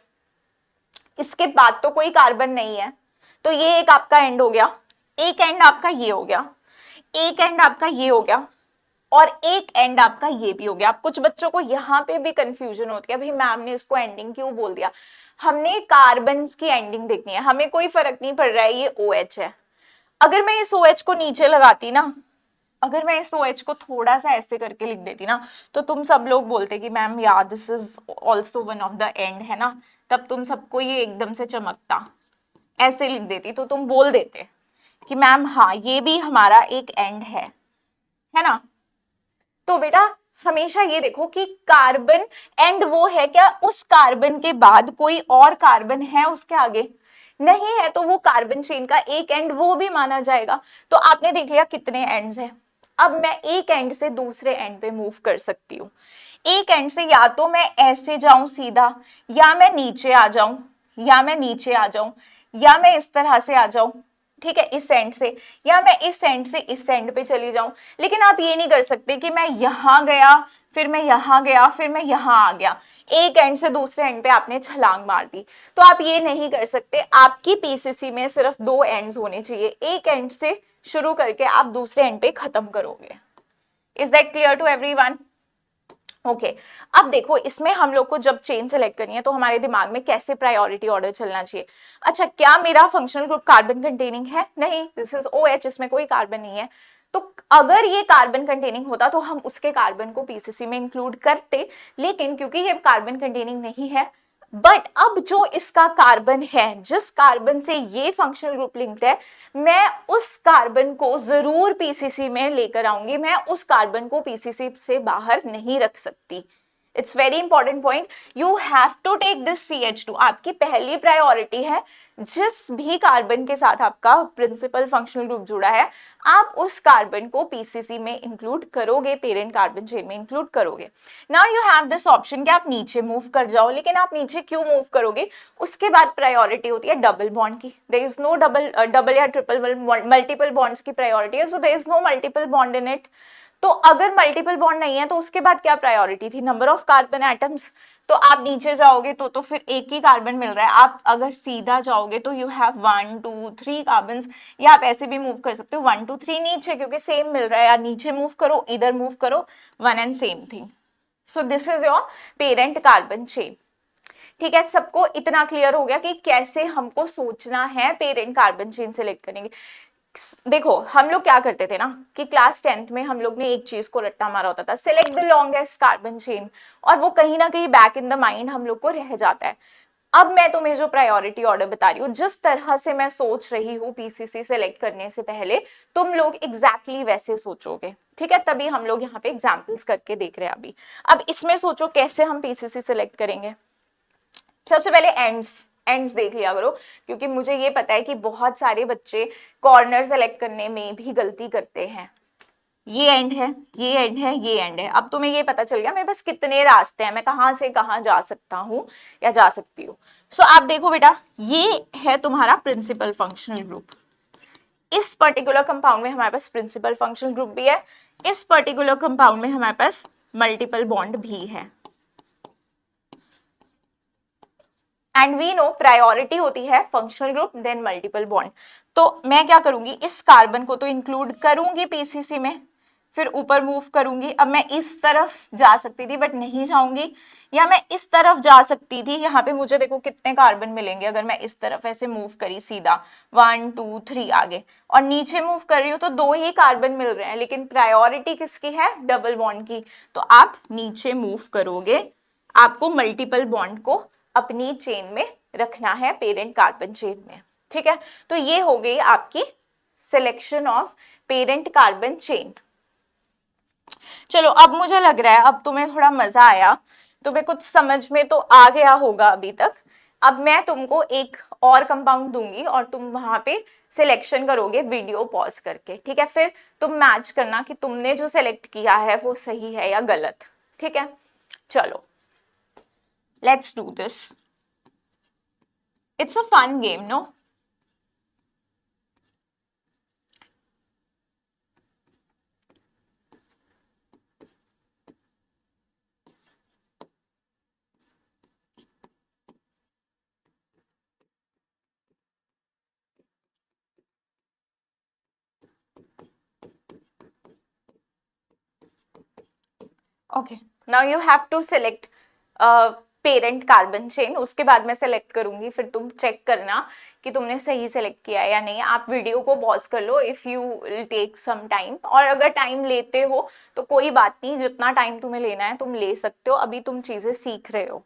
इसके बाद तो कोई कार्बन नहीं है, तो ये एक आपका एंड हो गया। एक एंड आपका ये हो गया, एक एंड आपका ये हो गया, और एक एंड आपका ये भी हो गया। कुछ बच्चों को यहाँ पे भी कंफ्यूजन होती है, भाई मैम ने इसको एंडिंग क्यों बोल दिया। हमने कार्बन की एंडिंग देखनी है, हमें कोई फर्क नहीं पड़ रहा है ये OH है। अगर मैं इस OH को नीचे लगाती ना, अगर मैं इस OH को थोड़ा सा ऐसे करके लिख देती ना, तो तुम सब लोग बोलते कि मैम यार this is also one of the end, है ना, तब तुम सबको ये एकदम से चमकता। ऐसे लिख देती तो तुम बोल देते कि मैम हाँ ये भी हमारा एक एंड है ना। तो बेटा हमेशा ये देखो कि कार्बन एंड वो है क्या, उस कार्बन के बाद कोई और कार्बन है उसके आगे, नहीं है तो वो कार्बन चेन का एक एंड वो भी माना जाएगा। तो आपने देख लिया कितने एंड्स हैं। अब मैं एक एंड से दूसरे एंड पे मूव कर सकती हूँ। एक एंड से या तो मैं ऐसे जाऊं सीधा, या मैं नीचे आ जाऊं, या मैं नीचे आ जाऊं, या मैं इस तरह से आ जाऊं, ठीक है, इस एंड से, या मैं इस एंड से इस एंड पे चली जाऊं। लेकिन आप ये नहीं कर सकते कि मैं यहां गया, फिर मैं यहां गया, फिर मैं यहां आ गया, एक एंड से दूसरे एंड पे आपने छलांग मार दी। तो आप ये नहीं कर सकते। आपकी पीसीसी में सिर्फ दो एंड्स होने चाहिए, एक एंड से शुरू करके आप दूसरे एंड पे खत्म करोगे। Is that clear to everyone? Okay अब देखो इसमें हम लोग को जब चेन सेलेक्ट करनी है तो हमारे दिमाग में कैसे प्रायोरिटी ऑर्डर चलना चाहिए। अच्छा, क्या मेरा फंक्शनल ग्रुप कार्बन कंटेनिंग है? नहीं, दिस इज OH, इसमें कोई कार्बन नहीं है। तो अगर ये कार्बन कंटेनिंग होता तो हम उसके कार्बन को पीसीसी में इंक्लूड करते, लेकिन क्योंकि ये कार्बन कंटेनिंग नहीं है, बट अब जो इसका कार्बन है, जिस कार्बन से ये फंक्शनल ग्रुप लिंक्ड है, मैं उस कार्बन को जरूर पीसीसी में लेकर आऊंगी, मैं उस कार्बन को पीसीसी से बाहर नहीं रख सकती। It's very important point, you have to take this CH2। आपकी पहली प्रायोरिटी है, जिस भी कार्बन के साथ आपका प्रिंसिपल फंक्शनल ग्रुप जुड़ा है, आप उस कार्बन को पीसीसी में इंक्लूड करोगे, पेरेंट कार्बन चेन में इंक्लूड करोगे। Now you have this option कि आप नीचे मूव कर जाओ, लेकिन आप नीचे क्यों मूव करोगे? उसके बाद प्रायोरिटी होती है डबल बॉन्ड की। देयर इज नो डबल या ट्रिपल, मल्टीपल बॉन्ड्स की प्रायोरिटी है, so there is no multiple bond in it. तो अगर मल्टीपल बॉन्ड नहीं है तो उसके बाद क्या प्रायोरिटी थी? Number of carbon atoms. तो आप नीचे जाओगे तो फिर एक ही कार्बन मिल रहा है। आप अगर सीधा जाओगे तो यू हैव 1 2 3 कार्बन, या आप ऐसे भी मूव कर सकते हो 1 2 3 नीचे, क्योंकि सेम मिल रहा है, या नीचे मूव करो, इधर मूव करो, one and same thing. So this is your parent carbon chain. ठीक है, सबको इतना क्लियर हो गया कि कैसे हमको सोचना है पेरेंट कार्बन चेन सेलेक्ट करेंगे। देखो हम लोग क्या करते थे ना कि क्लास 10th में हम लोग ने एक चीज को रट्टा मारा होता था, select the longest carbon chain, और वो कहीं ना कहीं बैक इन द माइंड हम लोग को रह जाता है। अब मैं तुम्हें जो प्रायोरिटी ऑर्डर बता रही हूँ, जिस तरह से मैं सोच रही हूँ पीसीसी सेलेक्ट करने से पहले, तुम लोग एग्जैक्टली वैसे सोचोगे। ठीक है, तभी हम लोग यहाँ पे एग्जाम्पल्स करके देख रहे हैं अभी। अब इसमें सोचो कैसे हम पीसीसी सेलेक्ट करेंगे। सबसे पहले एंड्स देख लिया करो, क्योंकि मुझे ये पता है कि बहुत सारे बच्चे कॉर्नर सेलेक्ट करने में भी गलती करते हैं। ये एंड है, ये एंड है, ये एंड है। अब तुम्हें ये पता चल गया मेरे पास कितने रास्ते हैं, मैं कहां से कहां जा सकता हूं या जा सकती हूँ। सो आप देखो बेटा, ये है तुम्हारा प्रिंसिपल फंक्शनल ग्रुप। इस पर्टिकुलर कंपाउंड में हमारे पास प्रिंसिपल फंक्शनल ग्रुप भी है, इस पर्टिकुलर कंपाउंड में हमारे पास मल्टीपल बॉन्ड भी है। एंड वी नो प्रायोरिटी होती है functional group then multiple bond. तो मैं क्या करूंगी, इस कार्बन को तो इंक्लूड करूंगी पीसीसी में, फिर ऊपर मूव करूंगी। अब मैं इस तरफ जा सकती थी बट नहीं जाऊंगी, या मैं इस तरफ जा सकती थी। यहाँ पे मुझे देखो कितने कार्बन मिलेंगे अगर मैं इस तरफ ऐसे मूव करी सीधा 1 2 3 आगे, और नीचे मूव कर रही हूँ तो दो ही कार्बन मिल रहे हैं, लेकिन प्रायोरिटी किसकी है? डबल बॉन्ड की। तो आप नीचे मूव करोगे, आपको मल्टीपल बॉन्ड को अपनी चेन में रखना है, पेरेंट कार्बन चेन में। ठीक है, तो ये हो गई आपकी selection of parent carbon chain. चलो अब मुझे लग रहा है अब तुम्हें थोड़ा मजा आया, तुम्हें कुछ समझ में तो आ गया होगा अभी तक। अब मैं तुमको एक और कंपाउंड दूंगी और तुम वहां पे सिलेक्शन करोगे वीडियो पॉज करके। ठीक है, फिर तुम मैच करना कि तुमने जो सिलेक्ट किया है वो सही है या गलत। ठीक है, चलो let's do this. It's a fun game, no? Okay, now you have to select parent carbon chain. उसके बाद मैं सेलेक्ट करूंगी, फिर तुम चेक करना कि तुमने सही सेलेक्ट किया है या नहीं। आप वीडियो को पॉज कर लो if you will take some time, और अगर टाइम लेते हो तो कोई बात नहीं, जितना टाइम तुम्हें लेना है तुम ले सकते हो, अभी तुम चीजें सीख रहे हो।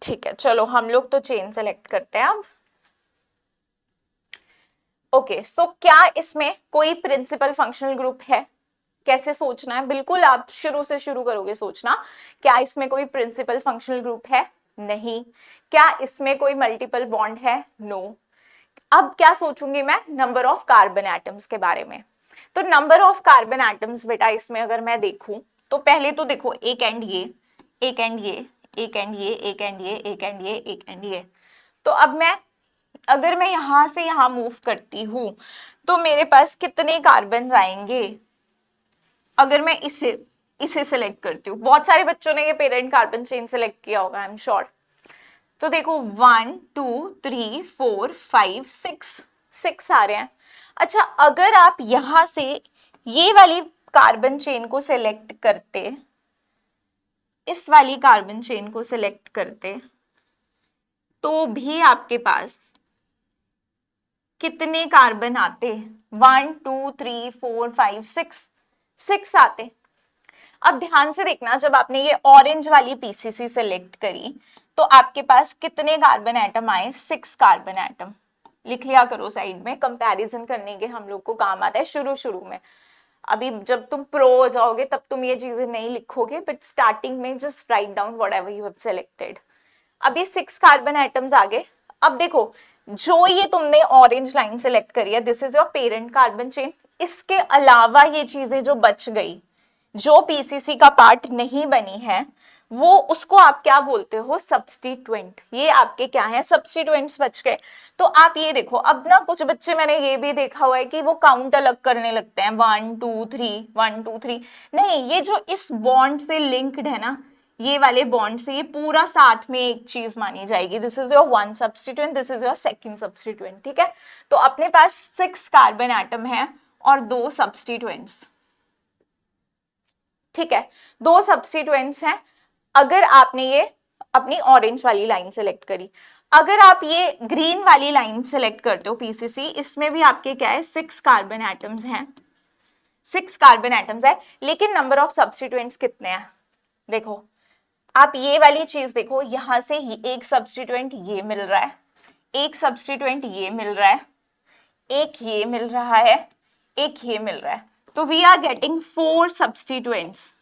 ठीक है, चलो हम लोग तो चेन सेलेक्ट करते हैं अब। ओके, सो क्या इसमें कोई प्रिंसिपल फंक्शनल ग्रुप है? कैसे सोचना है, बिल्कुल आप शुरू से शुरू करोगे सोचना। क्या इसमें कोई प्रिंसिपल फंक्शनल ग्रुप है? नहीं। क्या इसमें कोई मल्टीपल बॉन्ड है? नो। अब क्या सोचूंगी मैं? नंबर ऑफ कार्बन एटम्स के बारे में। तो नंबर ऑफ कार्बन एटम्स बेटा इसमें अगर मैं देखूं तो पहले तो देखो एक एंड ये, एक एंड ये, एक एंड ये, एक एंड ये, एक एंड ये, एक एंड ये। तो अब मैं अगर मैं यहां से यहां मूव करती हूं तो मेरे पास कितने कार्बन आएंगे? अगर मैं इसे इसे सिलेक्ट करती हूँ, बहुत सारे बच्चों ने ये पेरेंट कार्बन चेन सिलेक्ट किया होगा, आई एम श्योर। तो देखो 1 2 3 4 5 6, 6 आ रहे हैं। अच्छा अगर आप यहां से ये वाली कार्बन चेन को सिलेक्ट करते, इस वाली कार्बन चेन को सिलेक्ट करते, तो भी आपके पास कितने कार्बन आते? 1 2 3 4 5 6, 6 आते। अब ध्यान से देखना, जब आपने ये ऑरेंज वाली पीसीसी सेलेक्ट करी तो आपके पास कितने कार्बन एटम आए? 6 कार्बन एटम। लिख लिया करो साइड में, कंपैरिजन करने के हम लोग को काम आता है शुरू शुरू में। अभी जब तुम प्रो हो जाओगे तब तुम ये चीजें नहीं लिखोगे, बट स्टार्टिंग में just write down whatever you have selected. अब ये 6 कार्बन एटम्स आ गए। अब देखो जो ये तुमने ऑरेंज लाइन सेलेक्ट करी है, this is your parent carbon chain. इसके अलावा ये चीजें जो बच गई, जो पीसीसी का पार्ट नहीं बनी है, वो उसको आप क्या बोलते हो? सब्स्टिट्यूएंट। ये आपके क्या है? सब्स्टिट्यूएंट्स बच गए। तो आप ये देखो, अब ना कुछ बच्चे मैंने ये भी देखा हुआ है कि वो काउंट अलग करने लगते हैं, 1 2 3 1 2 3। नहीं, ये जो इस बॉन्ड से लिंक्ड है ना, ये वाले बॉन्ड से, ये पूरा साथ में एक चीज मानी जाएगी। This is your 1 substituent, this is your second substituent. ठीक है, तो अपने पास 6 कार्बन एटम है और 2 सब्स्टिट्यूएंट्स। ठीक है, 2 सब्स्टिट्यूएंट्स हैं। अगर आपने ये अपनी ऑरेंज वाली लाइन सेलेक्ट करी, अगर आप ये ग्रीन वाली लाइन सेलेक्ट करते हो पीसीसी, इसमें भी आपके क्या है? 6 कार्बन एटम्स हैं, 6 कार्बन एटम्स है, लेकिन नंबर ऑफ सब्स्टिट्यूएंट्स कितने हैं? देखो आप ये वाली चीज देखो, यहां से एक सब्स्टिट्यूएंट ये मिल रहा है, एक सब्स्टिट्यूएंट ये मिल रहा है, एक ये मिल रहा है, एक ये मिल रहा है। तो we are getting 4 substituents,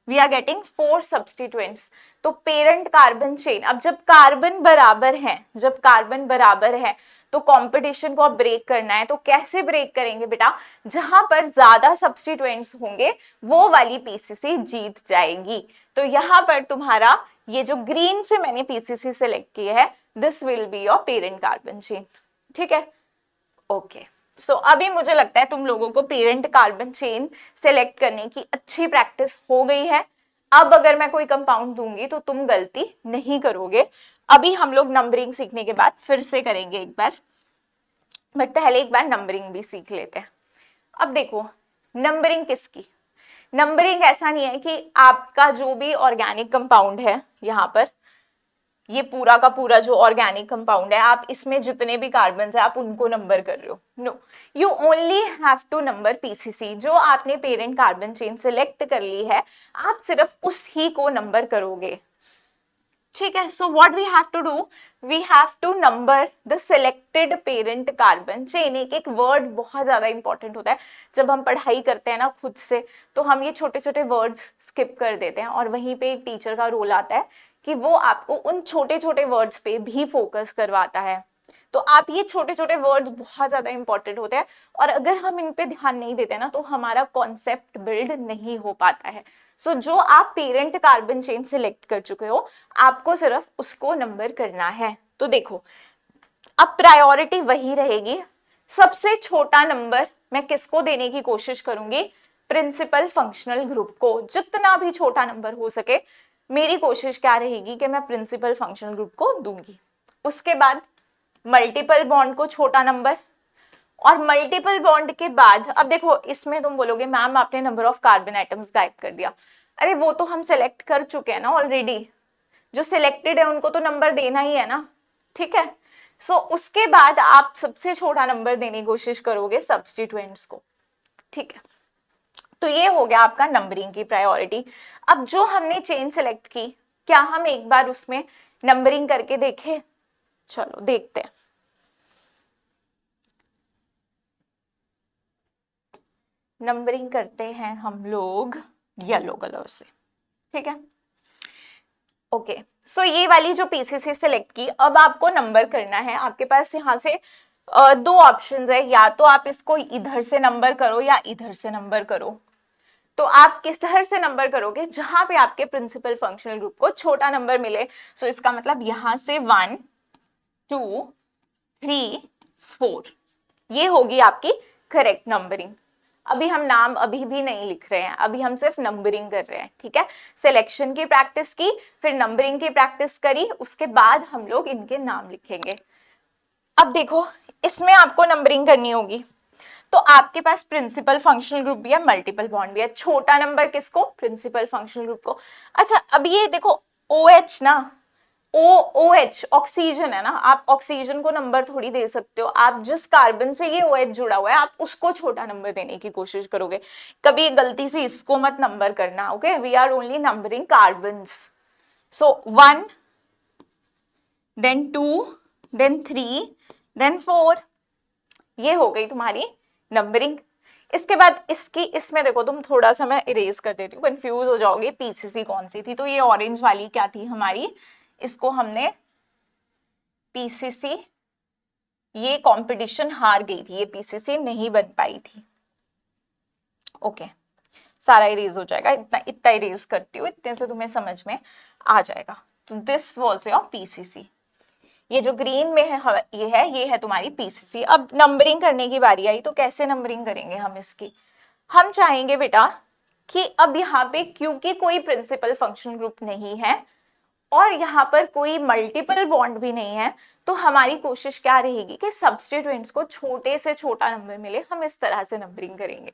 we are getting 4 substituents. तो पेरेंट कार्बन चेन, अब जब कार्बन बराबर है, जब कार्बन बराबर है तो कंपटीशन को अब ब्रेक करना है। तो कैसे ब्रेक करेंगे बेटा? जहां पर ज्यादा सब्स्टिट्यूएंट्स होंगे वो वाली पीसीसी जीत जाएगी। तो यहां पर तुम्हारा ये जो ग्रीन से मैंने पीसीसी सेलेक्ट की है, this will be your parent carbon chain. ठीक है, ओके। सो अभी मुझे लगता है तुम लोगों को पेरेंट कार्बन चेन सेलेक्ट करने की अच्छी प्रैक्टिस हो गई है। अब अगर मैं कोई कंपाउंड दूंगी तो तुम गलती नहीं करोगे। अभी हम लोग नंबरिंग सीखने के बाद फिर से करेंगे एक बार, बट पहले एक बार नंबरिंग भी सीख लेते हैं। अब देखो नंबरिंग किसकी? नंबरिंग ऐसा नहीं है कि आपका जो भी ऑर्गेनिक कंपाउंड है, यहाँ पर ये पूरा का पूरा जो ऑर्गेनिक कंपाउंड है, आप इसमें जितने भी कार्बन है आप उनको नंबर कर रहे हो। No, you only have to number PCC. जो आपने पेरेंट कार्बन चेन सिलेक्ट कर ली है, आप सिर्फ उसी को नंबर करोगे। ठीक है, so what we have to do, we have to number the selected parent carbon chain. एक एक वर्ड बहुत ज्यादा इंपॉर्टेंट होता है। जब हम पढ़ाई करते हैं ना खुद से, तो हम ये छोटे छोटे वर्ड्स स्किप कर देते हैं, और वहीं पे एक टीचर का रोल आता है कि वो आपको उन छोटे छोटे वर्ड्स पे भी फोकस करवाता है। तो आप ये छोटे छोटे वर्ड्स बहुत ज्यादा इंपॉर्टेंट होते हैं, और अगर हम इन पे ध्यान नहीं देते ना तो हमारा कॉन्सेप्ट बिल्ड नहीं हो पाता है। सो जो आप पेरेंट कार्बन चेन सिलेक्ट कर चुके हो, आपको सिर्फ उसको नंबर करना है। तो देखो अब प्रायोरिटी वही रहेगी, सबसे छोटा नंबर मैं किसको देने की कोशिश करूंगी? प्रिंसिपल फंक्शनल ग्रुप को। जितना भी छोटा नंबर हो सके मेरी कोशिश क्या रहेगी कि मैं प्रिंसिपल फंक्शनल ग्रुप को दूंगी। उसके बाद मल्टीपल बॉन्ड को छोटा नंबर, और मल्टीपल बॉन्ड के बाद अब देखो इसमें तुम बोलोगे मैम आपने नंबर ऑफ कार्बन एटम्स गायब कर दिया। अरे वो तो हम सेलेक्ट कर चुके हैं ना ऑलरेडी, जो सिलेक्टेड है उनको तो नंबर देना ही है ना। ठीक है, सो उसके बाद आप सबसे छोटा नंबर देने की कोशिश करोगे सब्स्टिट्यूएंट्स को। ठीक है, तो ये हो गया आपका नंबरिंग की प्रायोरिटी। अब जो हमने चेन सेलेक्ट की, क्या हम एक बार उसमें नंबरिंग करके देखें? चलो देखते हैं। नंबरिंग करते हैं हम लोग येलो कलर से, ठीक है। ओके, सो ये वाली जो पीसीसी सिलेक्ट की, अब आपको नंबर करना है। आपके पास यहाँ से दो ऑप्शंस है, या तो आप इसको इधर से नंबर करो या इधर से नंबर करो। तो आप किस तरह से नंबर करोगे, जहां पे आपके प्रिंसिपल फंक्शनल ग्रुप को छोटा नंबर मिले। सो इसका मतलब यहां से 1 2 3 4, ये होगी आपकी करेक्ट नंबरिंग। अभी हम नाम अभी भी नहीं लिख रहे हैं, अभी हम सिर्फ नंबरिंग कर रहे हैं, ठीक है। सिलेक्शन की प्रैक्टिस की, फिर नंबरिंग की प्रैक्टिस करी, उसके बाद हम लोग इनके नाम लिखेंगे। अब देखो, इसमें आपको नंबरिंग करनी होगी, तो आपके पास प्रिंसिपल फंक्शनल ग्रुप भी है, मल्टीपल बॉन्ड भी है। छोटा नंबर किसको, प्रिंसिपल फंक्शनल ग्रुप को। अच्छा, अब ये देखो OH ना, OH ऑक्सीजन है ना, आप ऑक्सीजन को नंबर थोड़ी दे सकते हो। आप जिस कार्बन से ये OH जुड़ा हुआ है, आप उसको छोटा नंबर देने की कोशिश करोगे। कभी गलती से इसको मत नंबर करना, okay. We are only numbering carbons. So 1 then 2 then 3 then 4, ये हो गई तुम्हारी नंबरिंग। इसके बाद इसकी, इसमें देखो तुम थोड़ा सा, मैं इरेज कर देती हूँ, कंफ्यूज हो जाओगे पीसीसी कौन सी थी। तो ये ऑरेंज वाली क्या थी हमारी, इसको हमने पीसीसी, ये कंपटीशन हार गई थी, ये पीसीसी नहीं बन पाई थी। ओके, सारा इरेज हो जाएगा, इतना इतना इरेज करती हूँ, इतने से तुम्हें समझ में आ जाएगा। तो दिस वाज योर पीसीसी। ये जो ग्रीन में है, ये है तुम्हारी पीसीसी। अब नंबरिंग करने की बारी आई, तो कैसे नंबरिंग करेंगे हम इसकी। हम चाहेंगे बेटा कि अब यहाँ पे, क्योंकि कोई प्रिंसिपल फंक्शन ग्रुप नहीं है और यहाँ पर कोई मल्टीपल बॉन्ड भी नहीं है, तो हमारी कोशिश क्या रहेगी कि सब्स्टिट्यूएंट्स को छोटे से छोटा नंबर मिले, हम इस तरह से नंबरिंग करेंगे।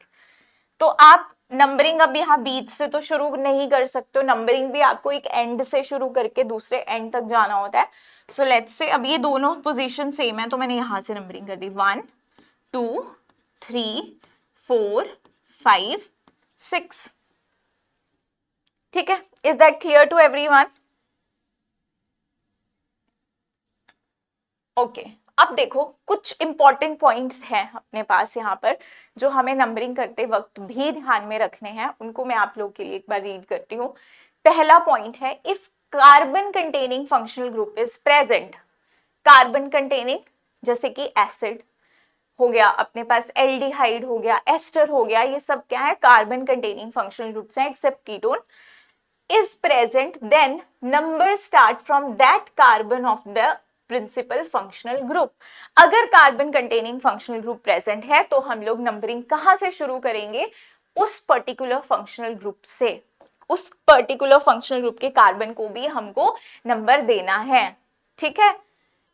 तो आप नंबरिंग अब यहाँ बीच से तो शुरू नहीं कर सकते हो, नंबरिंग भी आपको एक एंड से शुरू करके दूसरे एंड तक जाना होता है। सो लेट्स से अब ये दोनों पोजीशन सेम है, तो मैंने यहां से नंबरिंग कर दी 1 2 3 4 5 6, ठीक है। Is that clear to everyone? Okay, अब देखो कुछ इंपॉर्टेंट पॉइंट्स हैं अपने पास यहाँ पर, जो हमें नंबरिंग करते वक्त भी ध्यान में रखने हैं। उनको मैं आप लोग के लिए एक बार रीड करती हूँ। पहला पॉइंट है, if carbon containing functional group is present. Carbon containing जैसे कि एसिड हो गया, अपने पास एल्डिहाइड हो गया, एस्टर हो गया, ये सब क्या है, कार्बन कंटेनिंग फंक्शनल ग्रुप्स हैं, except ketone is present, then number start from that carbon of the principal functional group। अगर carbon containing functional group present है, तो हम लोग नंबरिंग कहां से शुरू करेंगे, उस पर्टिकुलर फंक्शनल ग्रुप से। उस पर्टिकुलर फंक्शनल ग्रुप के कार्बन को भी हमको नंबर देना है, ठीक है।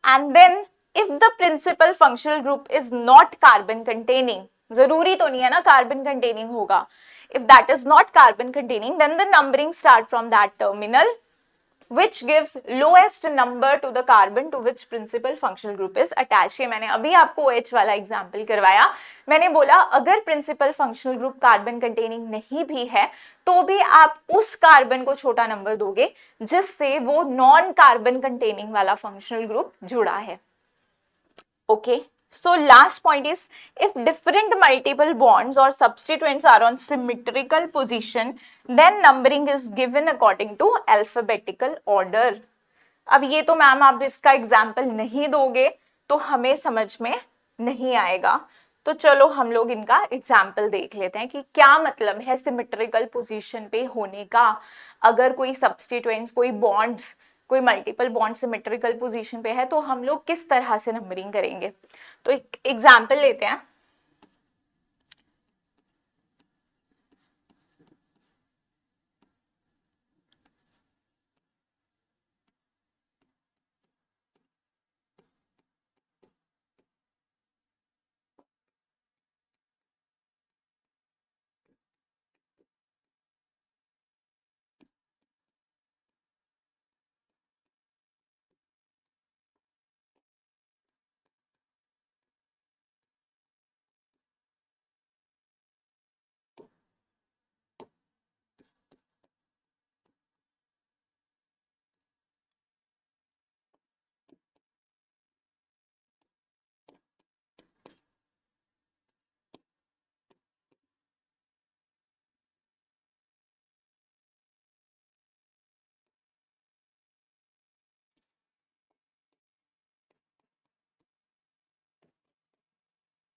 And then if the principal functional group is not carbon containing, जरूरी तो नहीं है ना कार्बन कंटेनिंग होगा, if that is not carbon containing, then the numbering start from that terminal which gives lowest number to the carbon to which principal functional group is attached। ये मैंने अभी आपको OH वाला एग्जाम्पल करवाया। मैंने बोला अगर principal functional group carbon containing नहीं भी है, तो भी आप उस कार्बन को छोटा नंबर दोगे जिससे वो नॉन कार्बन कंटेनिंग वाला फंक्शनल ग्रुप जुड़ा है, okay. So last point is, if different multiple bonds or substituents are on symmetrical position, then numbering is given according to alphabetical order। अब ये तो मैम आप इसका एग्जाम्पल नहीं दोगे तो हमें समझ में नहीं आएगा, तो चलो हम लोग इनका एग्जाम्पल देख लेते हैं कि क्या मतलब है सिमेट्रिकल पोजीशन पे होने का। अगर कोई सब्स्टिट्यूएंट्स, कोई बॉन्ड्स, कोई मल्टीपल बॉन्ड सिमेट्रिकल पोजीशन पे है, तो हम लोग किस तरह से नंबरिंग करेंगे। तो एक एग्जाम्पल लेते हैं।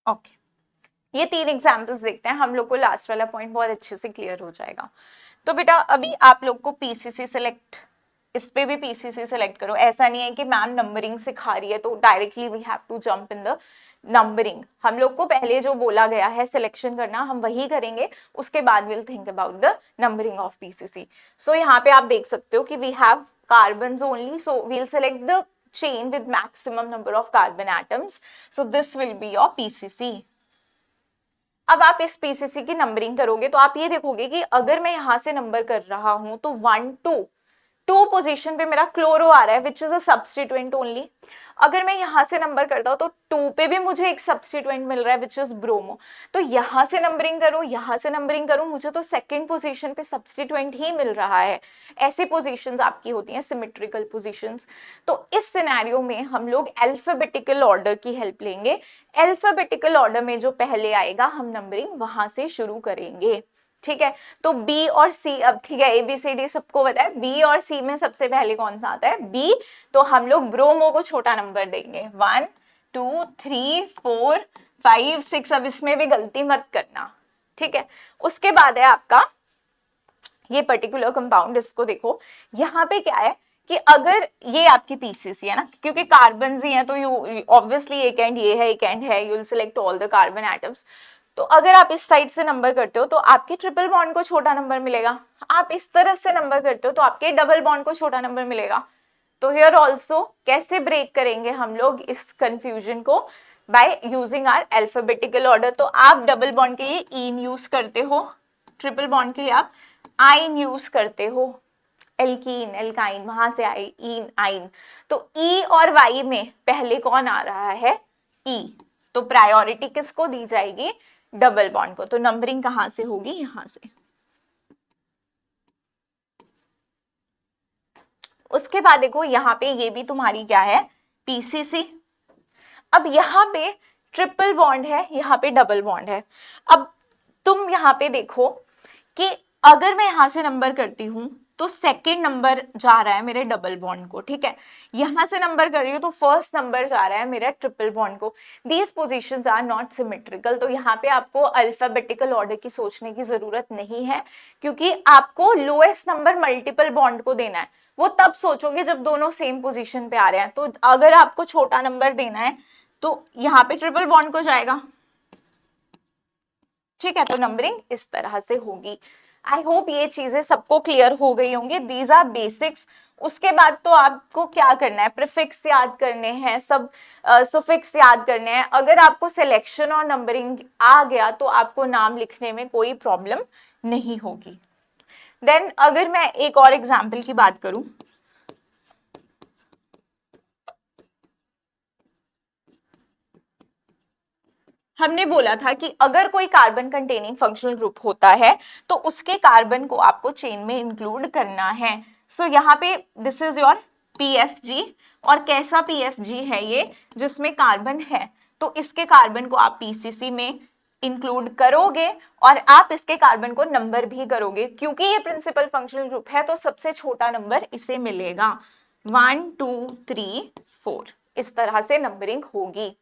ओके, ये 3 एग्जाम्पल्स देखते हैं, हम लोग को लास्ट वाला पॉइंट बहुत अच्छे से क्लियर हो जाएगा। तो बेटा अभी आप लोग को पीसीसी सेलेक्ट, इस पे भी पीसीसी सेलेक्ट करो। ऐसा नहीं है कि मैम नंबरिंग सिखा रही है तो directly we have to jump in the numbering. हम लोग को पहले जो बोला गया है सिलेक्शन करना, हम वही करेंगे, उसके बाद will think about the numbering of PCC. So यहाँ पे आप देख सकते हो कि we have carbons only, so we'll select the chain with maximum number of carbon atoms, so this will be your PCC। अब आप इस पीसीसी की नंबरिंग करोगे तो आप ये देखोगे कि अगर मैं यहां से नंबर कर रहा हूं तो 1 2 पोजीशन पे मेरा क्लोरो आ रहा है which is a substituent only. अगर मैं यहां से नंबर करता हूं तो 2 पे भी मुझे एक सब्स्टिट्यूएंट मिल रहा है विच इज ब्रोमो। तो यहां से नंबरिंग करूं, यहां से नंबरिंग करूं, मुझे तो सेकंड पोजीशन पे सब्स्टिट्यूएंट ही मिल रहा है। ऐसी पोजीशंस आपकी होती हैं सिमेट्रिकल पोजीशंस। तो इस सिनेरियो में हम लोग अल्फाबेटिकल ऑर्डर की हेल्प लेंगे। अल्फाबेटिकल ऑर्डर में जो पहले आएगा हम नंबरिंग वहां से शुरू करेंगे, ठीक है। तो बी और सी, अब ठीक है एबीसीडी सबको पता है, बी और सी में सबसे पहले कौन सा आता है, बी। तो हम लोग ब्रोमो को छोटा नंबर देंगे, 1 2 3 4 5 6। अब इसमें भी गलती मत करना, ठीक है। उसके बाद है आपका ये पर्टिकुलर कंपाउंड, इसको देखो यहाँ पे क्या है कि अगर ये आपकी पीसीसी है ना, क्योंकि कार्बन ही है तो यू ऑब्वियसली एक एंड ये है, एक एंड है, you will select all the carbon atoms. तो अगर आप इस साइड से नंबर करते हो तो आपके ट्रिपल बॉन्ड को छोटा नंबर मिलेगा, आप इस तरफ से नंबर करते हो तो आपके डबल बॉन्ड को छोटा नंबर मिलेगा। तो हियर ऑल्सो कैसे ब्रेक करेंगे हम लोग इस कंफ्यूजन को, by using our alphabetical order. तो आप डबल बॉन्ड के लिए इन यूज करते हो, ट्रिपल बॉन्ड के लिए आप आइन यूज करते हो, एल्कीन एल्काइन वहां से आए इन आइन। तो ई और वाई में पहले कौन आ रहा है, ई, तो प्रायोरिटी किसको दी जाएगी, डबल बॉन्ड को। तो नंबरिंग कहां से होगी, यहां से। उसके बाद देखो यहाँ पे ये भी तुम्हारी क्या है, पीसीसी। अब यहाँ पे ट्रिपल बॉन्ड है, यहाँ पे डबल बॉन्ड है। अब तुम यहाँ पे देखो कि अगर मैं यहां से नंबर करती हूं तो सेकंड नंबर जा रहा है मेरे डबल बॉन्ड को, ठीक है। यहां से नंबर कर रही हूँ तो फर्स्ट नंबर जा रहा है मेरे ट्रिपल बॉन्ड को। These positions are not symmetrical. तो यहाँ पे आपको अल्फाबेटिकल ऑर्डर की सोचने की जरूरत नहीं है, क्योंकि आपको लोएस्ट नंबर मल्टीपल बॉन्ड को देना है। वो तब सोचोगे जब दोनों सेम पोजिशन पे आ रहे हैं। तो अगर आपको छोटा नंबर देना है तो यहाँ पे ट्रिपल बॉन्ड को जाएगा, ठीक है। तो नंबरिंग इस तरह से होगी। आई होप ये चीजें सबको क्लियर हो गई होंगी। These our basics. उसके बाद तो आपको क्या करना है, प्रीफिक्स याद करने हैं, सब सुफिक्स याद करने हैं। अगर आपको सिलेक्शन और नंबरिंग आ गया तो आपको नाम लिखने में कोई प्रॉब्लम नहीं होगी। देन अगर मैं एक और एग्जाम्पल की बात करूं, हमने बोला था कि अगर कोई कार्बन कंटेनिंग फंक्शनल ग्रुप होता है तो उसके कार्बन को आपको चेन में इंक्लूड करना है। सो यहाँ पे दिस इज योर पीएफजी। और कैसा पीएफजी है ये, जिसमें कार्बन है, तो इसके कार्बन को आप पीसीसी में इंक्लूड करोगे और आप इसके कार्बन को नंबर भी करोगे। क्योंकि ये प्रिंसिपल फंक्शनल ग्रुप है तो सबसे छोटा नंबर इसे मिलेगा, 1 2 3 4। इस तरह से नंबरिंग होगी।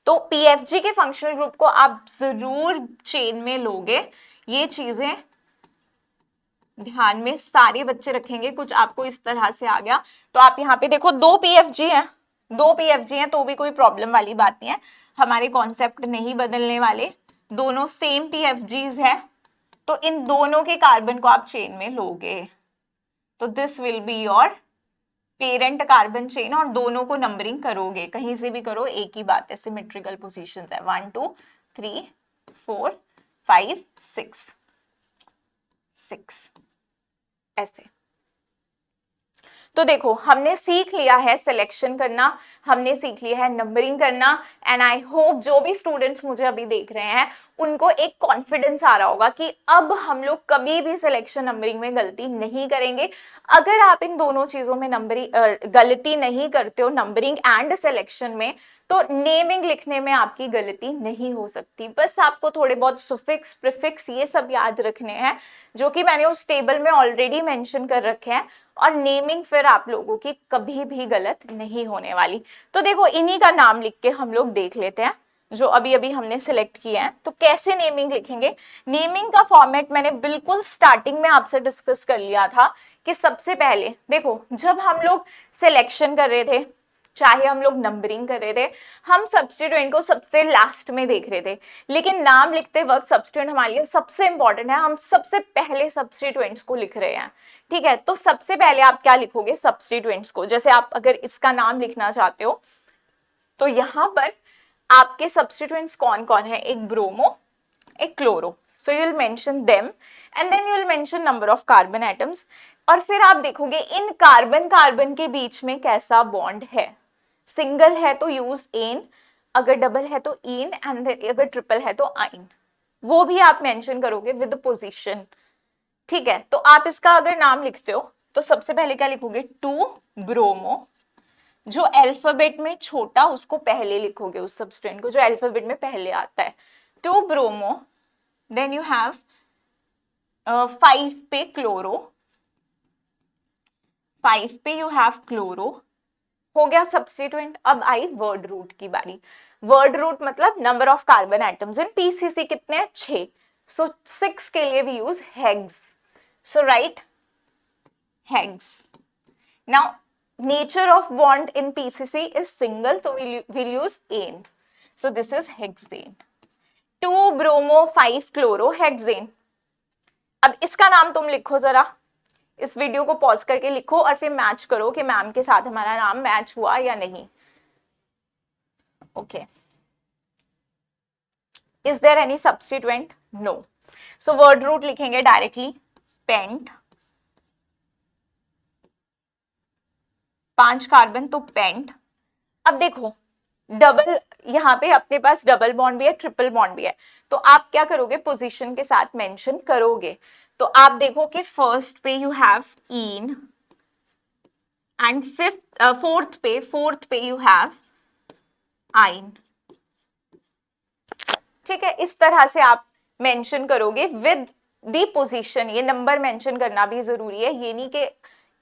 तो पीएफजी के फंक्शनल ग्रुप को आप जरूर चेन में लोगे। ये चीजें ध्यान में सारे बच्चे रखेंगे। कुछ आपको इस तरह से आ गया तो आप यहाँ पे देखो 2 पीएफजी हैं, 2 पीएफजी हैं तो भी कोई प्रॉब्लम वाली बात नहीं है, हमारे कॉन्सेप्ट नहीं बदलने वाले, दोनों सेम पीएफजीज है। तो इन दोनों के कार्बन को आप चेन में लोगे। तो this will be your parent carbon chain और दोनों को नंबरिंग करोगे, कहीं से भी करो एक ही बात है, सिमेट्रिकल पोजीशंस है, 1 2 3 4 5 6 ऐसे। तो देखो हमने सीख लिया है सिलेक्शन करना, हमने सीख लिया है नंबरिंग करना। एंड आई होप जो भी स्टूडेंट्स मुझे अभी देख रहे हैं उनको एक कॉन्फिडेंस आ रहा होगा कि अब हम लोग कभी भी सिलेक्शन नंबरिंग में गलती नहीं करेंगे। अगर आप इन दोनों चीजों में गलती नहीं करते हो, नंबरिंग एंड सिलेक्शन में, तो नेमिंग लिखने में आपकी गलती नहीं हो सकती। बस आपको थोड़े बहुत सुफिक्स प्रीफिक्स ये सब याद रखने हैं, जो कि मैंने उस टेबल में ऑलरेडी मेंशन कर रखे हैं। और नेमिंग फिर आप लोगों की कभी भी गलत नहीं होने वाली। तो देखो इन्हीं का नाम लिख के हम लोग देख लेते हैं। जो अभी अभी हमने सिलेक्ट किया है। तो कैसे नेमिंग लिखेंगे? नेमिंग का फॉर्मेट मैंने बिल्कुल स्टार्टिंग में आपसे डिस्कस कर लिया था कि सबसे पहले देखो, जब हम लोग सिलेक्शन कर रहे थे, चाहे हम लोग नंबरिंग कर रहे थे, हम सब्स्टिट्यूएंट को सबसे लास्ट में देख रहे थे, लेकिन नाम लिखते वक्त सब्स्टिट्यूएंट हमारे लिए सबसे इंपॉर्टेंट है, हम सबसे पहले सब्स्टिट्यूएंट्स को लिख रहे हैं, ठीक है। तो सबसे पहले आप क्या लिखोगे? सब्स्टिट्यूएंट्स को। जैसे आप अगर इसका नाम लिखना चाहते हो तो यहां पर आपके सब्स्टिट्यूएंट्स कौन कौन है? एक ब्रोमो, एक chloro. So you will mention them and then you will mention number of carbon atoms, और फिर आप देखोगे इन कार्बन कार्बन के बीच में कैसा बॉन्ड है। सिंगल है तो यूज एन, अगर डबल है तो इन, एंड अगर ट्रिपल है तो आइन, वो भी आप मेंशन करोगे विद पोजीशन, ठीक है। तो आप इसका अगर नाम लिखते हो तो सबसे पहले क्या लिखोगे? 2 ब्रोमो, जो अल्फाबेट में छोटा उसको पहले लिखोगे, उस सब्सटेंट को जो अल्फाबेट में पहले आता है। 2 ब्रोमो, देन यू हैव 5 पे क्लोरो, 5 पे यू हैव क्लोरो, हो गया सब्स्टिट्यूएंट। अब आई वर्ड रूट की बारी। वर्ड रूट मतलब number of carbon atoms in PCC कितने हैं? 6। सो 6 के लिए we use hex, so write hex. Now nature of bond in PCC is single, so we'll use ane. So this is hexane. 2 bromo 5 chloro hexane. अब इसका नाम तुम लिखो जरा, इस वीडियो को पॉज करके लिखो और फिर मैच करो कि मैम के साथ हमारा नाम मैच हुआ या नहीं। Okay, is there any substituent? No. So word root लिखेंगे डायरेक्टली, पेंट, 5 कार्बन तो पेंट। अब देखो डबल, यहाँ पे अपने पास डबल बॉन्ड भी है, ट्रिपल बॉन्ड भी है, तो आप क्या करोगे? पोजीशन के साथ मेंशन करोगे। तो आप देखो कि फर्स्ट पे you have in and fourth पे यू हैव आइन, ठीक है। इस तरह से आप मेंशन करोगे विद दी पोजीशन। ये नंबर मेंशन करना भी जरूरी है, ये नहीं कि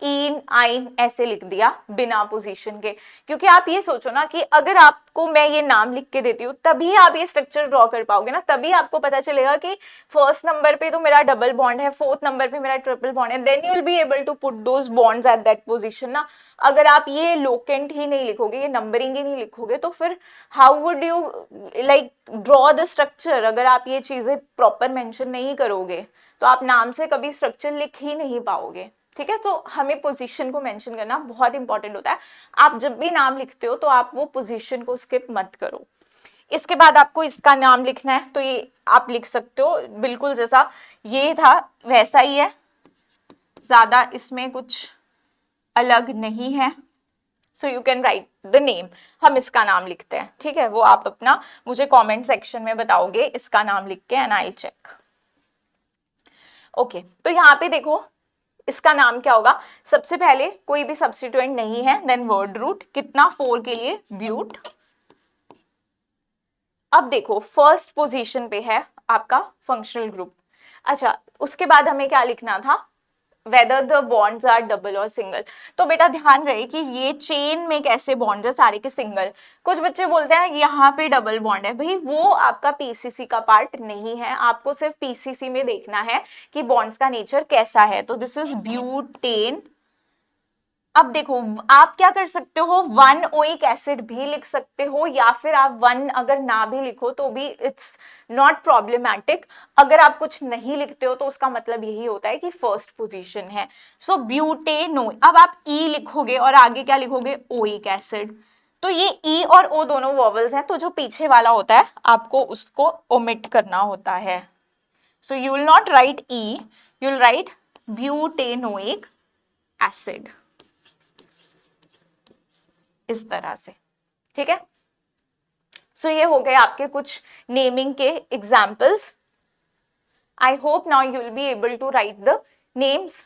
इन आइन ऐसे लिख दिया बिना पोजीशन के, क्योंकि आप ये सोचो ना कि अगर आपको मैं ये नाम लिख के देती हूँ तभी आप ये स्ट्रक्चर ड्रॉ कर पाओगे ना, तभी आपको पता चलेगा कि फर्स्ट नंबर पे तो मेरा डबल बॉन्ड है, फोर्थ नंबर पे मेरा ट्रिपल बॉन्ड है, then you will be able to put those bonds at that position ना। अगर आप ये लोकेंट ही नहीं लिखोगे, ये नंबरिंग ही नहीं लिखोगे, तो फिर how would you like draw the structure? अगर आप ये चीजें प्रॉपर मेंशन नहीं करोगे तो आप नाम से कभी स्ट्रक्चर लिख ही नहीं पाओगे, ठीक है। तो हमें पोजीशन को मेंशन करना बहुत इंपॉर्टेंट होता है। आप जब भी नाम लिखते हो तो आप वो पोजीशन को स्किप मत करो। इसके बाद आपको इसका नाम लिखना है, तो ये आप लिख सकते हो बिल्कुल जैसा ये था वैसा ही है, ज्यादा इसमें कुछ अलग नहीं है। So you can write the name. हम इसका नाम लिखते हैं, ठीक है। वो आप अपना मुझे कॉमेंट सेक्शन में बताओगे इसका नाम लिख के, and I will check. Okay, तो यहाँ पे देखो इसका नाम क्या होगा? सबसे पहले कोई भी सब्स्टिट्यूएंट नहीं है, देन वर्ड रूट कितना? 4 के लिए ब्यूट। अब देखो फर्स्ट पोजीशन पे है आपका फंक्शनल ग्रुप। अच्छा, उसके बाद हमें क्या लिखना था? Whether the bonds are double और सिंगल। तो बेटा ध्यान रहे कि ये चेन में कैसे बॉन्ड्स है, सारे के सिंगल। कुछ बच्चे बोलते हैं यहाँ पे डबल बॉन्ड है, भाई वो आपका पीसीसी का पार्ट नहीं है, आपको सिर्फ पीसीसी में देखना है कि बॉन्ड्स का नेचर कैसा है। तो दिस इज ब्यूटेन। अब देखो आप क्या कर सकते हो? 1 ओइक एसिड भी लिख सकते हो, या फिर आप 1 अगर ना भी लिखो तो भी इट्स नॉट प्रॉब्लमैटिक। अगर आप कुछ नहीं लिखते हो तो उसका मतलब यही होता है कि फर्स्ट पोजीशन है। सो ब्यूटेनो। अब आप ई लिखोगे और आगे क्या लिखोगे? Oic acid. तो ये ई और ओ दोनों वॉवल्स हैं, तो जो पीछे वाला होता है आपको उसको ओमिट करना होता है। सो you will not right E, you will right butanoic acid, इस तरह से, ठीक है। सो ये हो गए आपके कुछ नेमिंग के examples. I hope now you will be able to write the names.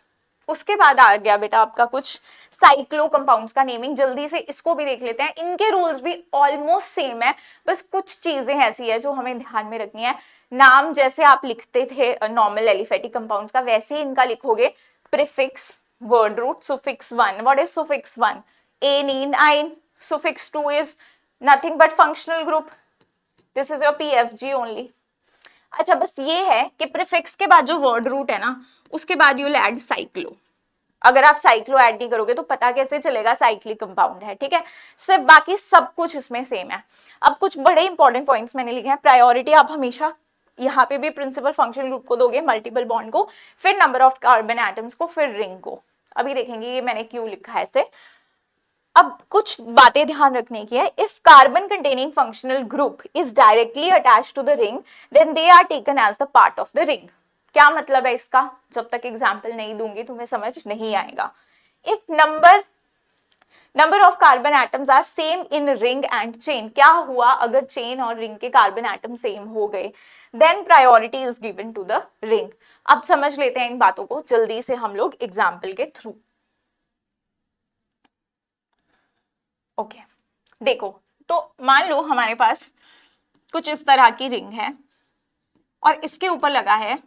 उसके बाद आ गया बेटा आपका कुछ साइक्लो कंपाउंड्स का नेमिंग। जल्दी से इसको भी देख लेते हैं। इनके रूल्स भी ऑलमोस्ट सेम है, बस कुछ चीजें ऐसी है जो हमें ध्यान में रखनी है। नाम जैसे आप लिखते थे नॉर्मल एलिफेटिक कंपाउंड्स का, वैसे ही इनका लिखोगे। Prefix, word root, suffix 1। What is suffix 1? Ane, ene, yne. Suffix 2 is nothing but functional group. This is your PFG only. अच्छा बस ये है कि प्रीफिक्स के बाद जो वर्ड रूट है ना उसके बाद यूल ऐड साइक्लो। अगर आप साइक्लो ऐड नहीं करोगे तो पता कैसे चलेगा साइक्लिक कंपाउंड है, ठीक है। सिर्फ बाकी सब कुछ इसमें सेम है। अब कुछ बड़े इंपॉर्टेंट पॉइंट्स मैंने लिखे हैं। प्रायोरिटी आप हमेशा यहाँ पे भी प्रिंसिपल फंक्शनल ग्रुप को दोगे, मल्टीपल बॉन्ड को, फिर नंबर ऑफ कार्बन एटम्स को, फिर रिंग को। अभी देखेंगे ये मैंने क्यों लिखा है ऐसे। अब कुछ बातें ध्यान रखने की है। If carbon containing functional group is directly attached to the ring then they are taken as the part of the ring. क्या मतलब है इसका? जब तक एग्जाम्पल नहीं दूंगी तुम्हें समझ नहीं आएगा। If number of carbon atoms are same in ring and chain, क्या हुआ अगर चेन और रिंग के कार्बन एटम सेम हो गए, then priority is given to the ring. अब समझ लेते हैं इन बातों को जल्दी से हम लोग एग्जाम्पल के थ्रू। ओके देखो, तो मान लो हमारे पास कुछ इस तरह की रिंग है और इसके ऊपर लगा है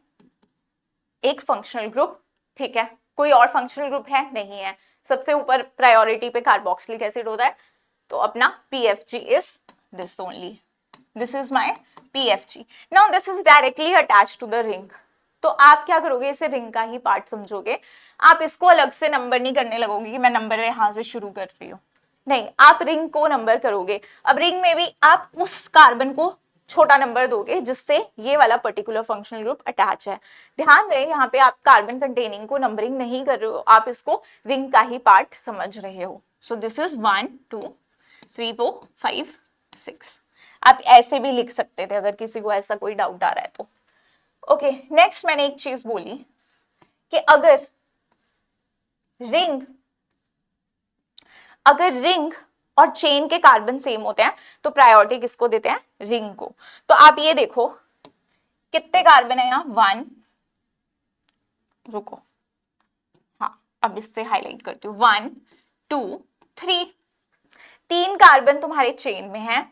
एक फंक्शनल ग्रुप, ठीक है। कोई और फंक्शनल ग्रुप है? नहीं है। सबसे ऊपर प्रायोरिटी पे कार्बोक्सिलिक एसिड होता है, तो अपना PFG is this only. This is my PFG। Now this is directly attached to the ring. तो आप क्या करोगे, इसे रिंग का ही पार्ट समझोगे। आप इसको अलग से नंबर नहीं करने लगोगे कि मैं नंबर यहां से शुरू कर रही हूँ, नहीं, आप रिंग को नंबर करोगे। अब रिंग में भी आप उस कार्बन को छोटा नंबर दोगे जिससे ये वाला पर्टिकुलर फंक्शनल ग्रुप अटैच है। ध्यान रहे यहाँ पे आप कार्बन कंटेनिंग को नंबरिंग नहीं कर रहे हो, आप इसको रिंग का ही पार्ट समझ रहे हो। सो दिस इज 1 2 3 4 5 6। आप ऐसे भी लिख सकते थे अगर किसी को ऐसा कोई डाउट आ रहा है तो। ओके नेक्स्ट मैंने एक चीज बोली कि अगर रिंग और चेन के कार्बन सेम होते हैं तो प्रायोरिटी किसको देते हैं? रिंग को। तो आप ये देखो कितने कार्बन है यहाँ? 1, रुको, हाँ अब इससे हाईलाइट करती हूँ, 1 2 3। 3 कार्बन तुम्हारे चेन में है,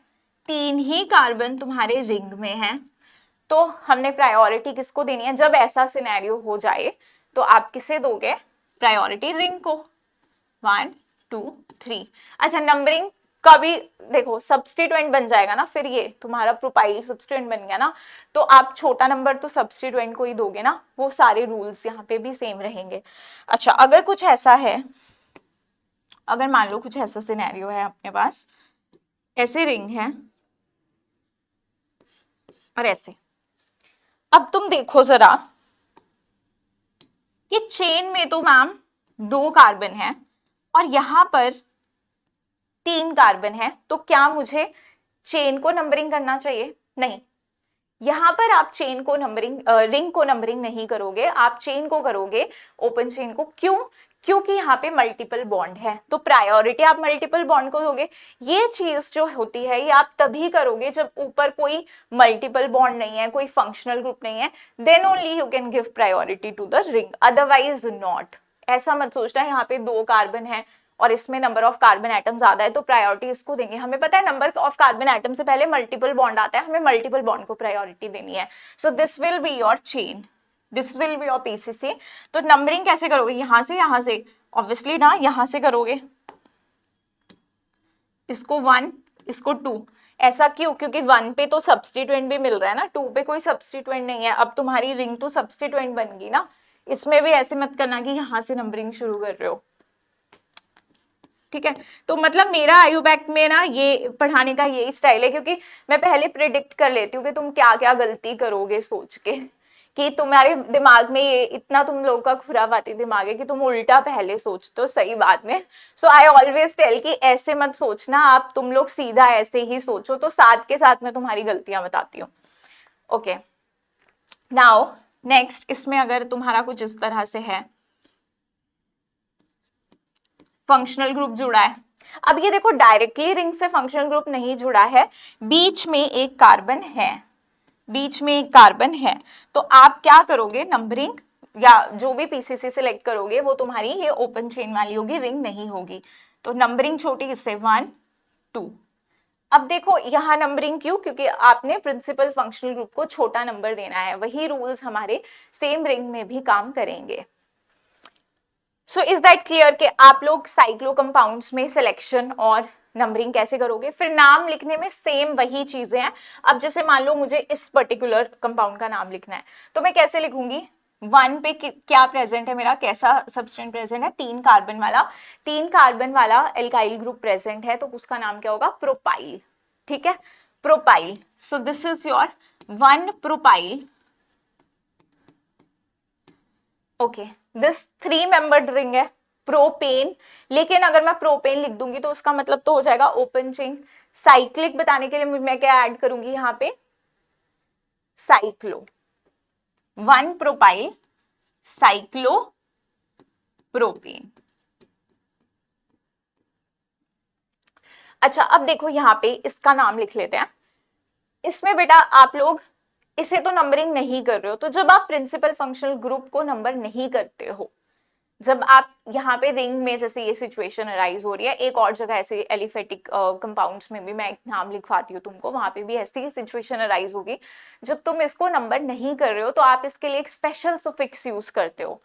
3 ही कार्बन तुम्हारे रिंग में है। तो हमने प्रायोरिटी किसको देनी है? जब ऐसा सिनेरियो हो जाए तो आप किसे दोगे प्रायोरिटी? रिंग को। 1 2 3। अच्छा नंबरिंग का भी देखो सब्स्टिट्यूएंट बन जाएगा ना, फिर ये तुम्हारा प्रोपाइल सब्स्टिट्यूएंट बन गया ना, तो आप छोटा नंबर तो सब्स्टिट्यूएंट को ही दोगे ना, वो सारे रूल्स यहाँ पे भी सेम रहेंगे। अच्छा अगर कुछ ऐसा है, अगर मान लो कुछ ऐसा सिनेरियो है अपने पास, ऐसे रिंग है और ऐसे। अब तुम देखो जरा कि चेन में तो मैम 2 कार्बन है और यहां पर 3 कार्बन है, तो क्या मुझे चेन को नंबरिंग करना चाहिए? नहीं, यहां पर आप चेन को नंबरिंग रिंग को नंबरिंग नहीं करोगे, आप चेन को करोगे, ओपन चेन को। क्यों? क्योंकि यहाँ पे मल्टीपल बॉन्ड है, तो प्रायोरिटी आप मल्टीपल बॉन्ड को दोगे। ये चीज जो होती है ये आप तभी करोगे जब ऊपर कोई मल्टीपल बॉन्ड नहीं है, कोई फंक्शनल ग्रुप नहीं है, then only you can give priority to the ring, otherwise not. ऐसा मत सोचना यहाँ पे 2 कार्बन है और इसमें नंबर ऑफ कार्बन एटम ज्यादा है तो प्रायोरिटी इसको देंगे। हमें पता है नंबर ऑफ कार्बन एटम से पहले मल्टीपल बॉन्ड आता है, हमें मल्टीपल बॉन्ड को प्रायोरिटी देनी है। So this will be your chain, this will be your PCC। तो नंबरिंग कैसे करोगे? यहां से ऑब्वियसली ना, यहां से करोगे, इसको 1 इसको 2। ऐसा क्यों? क्योंकि 1 पे तो सब्स्टिट्यूएंट भी मिल रहा है ना, 2 पे कोई सब्स्टिट्यूएंट नहीं है। अब तुम्हारी रिंग तो सब्स्टिट्यूएंट बन गई ना। इसमें भी ऐसे मत करना कि यहां से नंबरिंग शुरू कर रहे हो, ठीक है। तो मतलब मेरा आयुबैक में ना ये पढ़ाने का यही स्टाइल है, क्योंकि मैं पहले प्रिडिक्ट कर लेती हूँ कि तुम क्या क्या गलती करोगे, सोच के कि तुम्हारे दिमाग में ये इतना तुम लोग का खुराफाती दिमाग है कि तुम उल्टा पहले सोचते हो सही बात में। सो आई ऑलवेज टेल कि ऐसे मत सोचना आप, तुम लोग सीधा ऐसे ही सोचो, तो साथ के साथ मैं तुम्हारी गलतियां बताती हूँ। ओके नाउ नेक्स्ट, इसमें अगर तुम्हारा कुछ इस तरह से है, फंक्शनल ग्रुप जुड़ा है। अब ये देखो डायरेक्टली रिंग से फंक्शनल ग्रुप नहीं जुड़ा है, बीच में एक कार्बन है, बीच में एक कार्बन है, तो आप क्या करोगे? नंबरिंग या जो भी PCC सिलेक्ट करोगे वो तुम्हारी ये ओपन चेन वाली होगी, रिंग नहीं होगी। तो नंबरिंग छोटी किससे? 1 2। अब देखो यहाँ नंबरिंग क्यों? क्योंकि आपने प्रिंसिपल फंक्शनल ग्रुप को छोटा नंबर देना है। वही रूल्स हमारे सेम रिंग में भी काम करेंगे। सो इज दैट क्लियर कि आप लोग साइक्लो कंपाउंड्स में सिलेक्शन और नंबरिंग कैसे करोगे, फिर नाम लिखने में सेम वही चीजें हैं। अब जैसे मान लो मुझे इस पर्टिकुलर कंपाउंड का नाम लिखना है, तो मैं कैसे लिखूंगी, 1 पे क्या प्रेजेंट है मेरा, कैसा सब्सटेंस प्रेजेंट है, 3 कार्बन वाला एल्काइल ग्रुप प्रेजेंट है, तो उसका नाम क्या होगा, प्रोपाइल। ठीक है, propyl. So this is your 1 propyl. Okay, this 3 membered ring है प्रोपेन, लेकिन अगर मैं प्रोपेन लिख दूंगी तो उसका मतलब तो हो जाएगा ओपन चेन। साइक्लिक बताने के लिए मैं क्या ऐड करूंगी यहाँ पे, साइक्लो, 1 प्रोपाइल साइक्लो प्रोपेन। अच्छा, अब देखो यहाँ पे इसका नाम लिख लेते हैं। इसमें बेटा आप लोग इसे तो नंबरिंग नहीं कर रहे हो, तो जब आप प्रिंसिपल फंक्शनल ग्रुप को नंबर नहीं करते हो, जब आप यहाँ पे रिंग में जैसे ये सिचुएशन अराइज हो रही है, एक और जगह ऐसे एलिफेटिक कंपाउंड्स में भी मैं एक नाम लिखवाती हूँ तुमको, वहां पे भी ऐसी सिचुएशन अराइज होगी, जब तुम इसको नंबर नहीं कर रहे हो तो आप इसके लिए एक स्पेशल सुफिक्स यूज करते हो।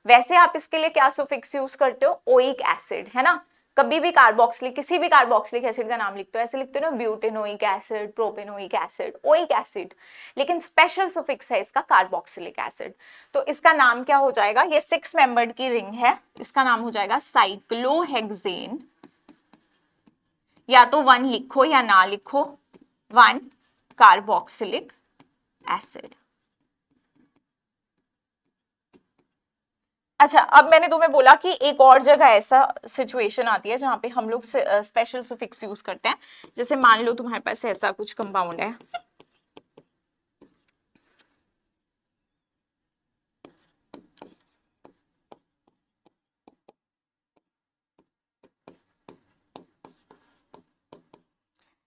वैसे आप इसके लिए क्या सुफिक्स यूज करते हो, ओइक एसिड, है ना। कभी भी कार्बोक्सिलिक, किसी भी कार्बोक्सिलिक एसिड का नाम लिखते हो, ऐसे लिखते हो ना, butanoic acid, propanoic acid, oic acid, लेकिन स्पेशल सुफिक्स है इसका कार्बोक्सिलिक एसिड। तो इसका नाम क्या हो जाएगा, ये 6 मेंबर्ड की रिंग है, इसका नाम हो जाएगा साइक्लोहेक्सेन, या तो 1 लिखो या ना लिखो, 1 कार्बोक्सिलिक एसिड। अच्छा, अब मैंने तुम्हें बोला कि एक और जगह ऐसा सिचुएशन आती है जहां पे हम लोग स्पेशल सुफिक्स यूज करते हैं। जैसे मान लो तुम्हारे पास ऐसा कुछ कंपाउंड है,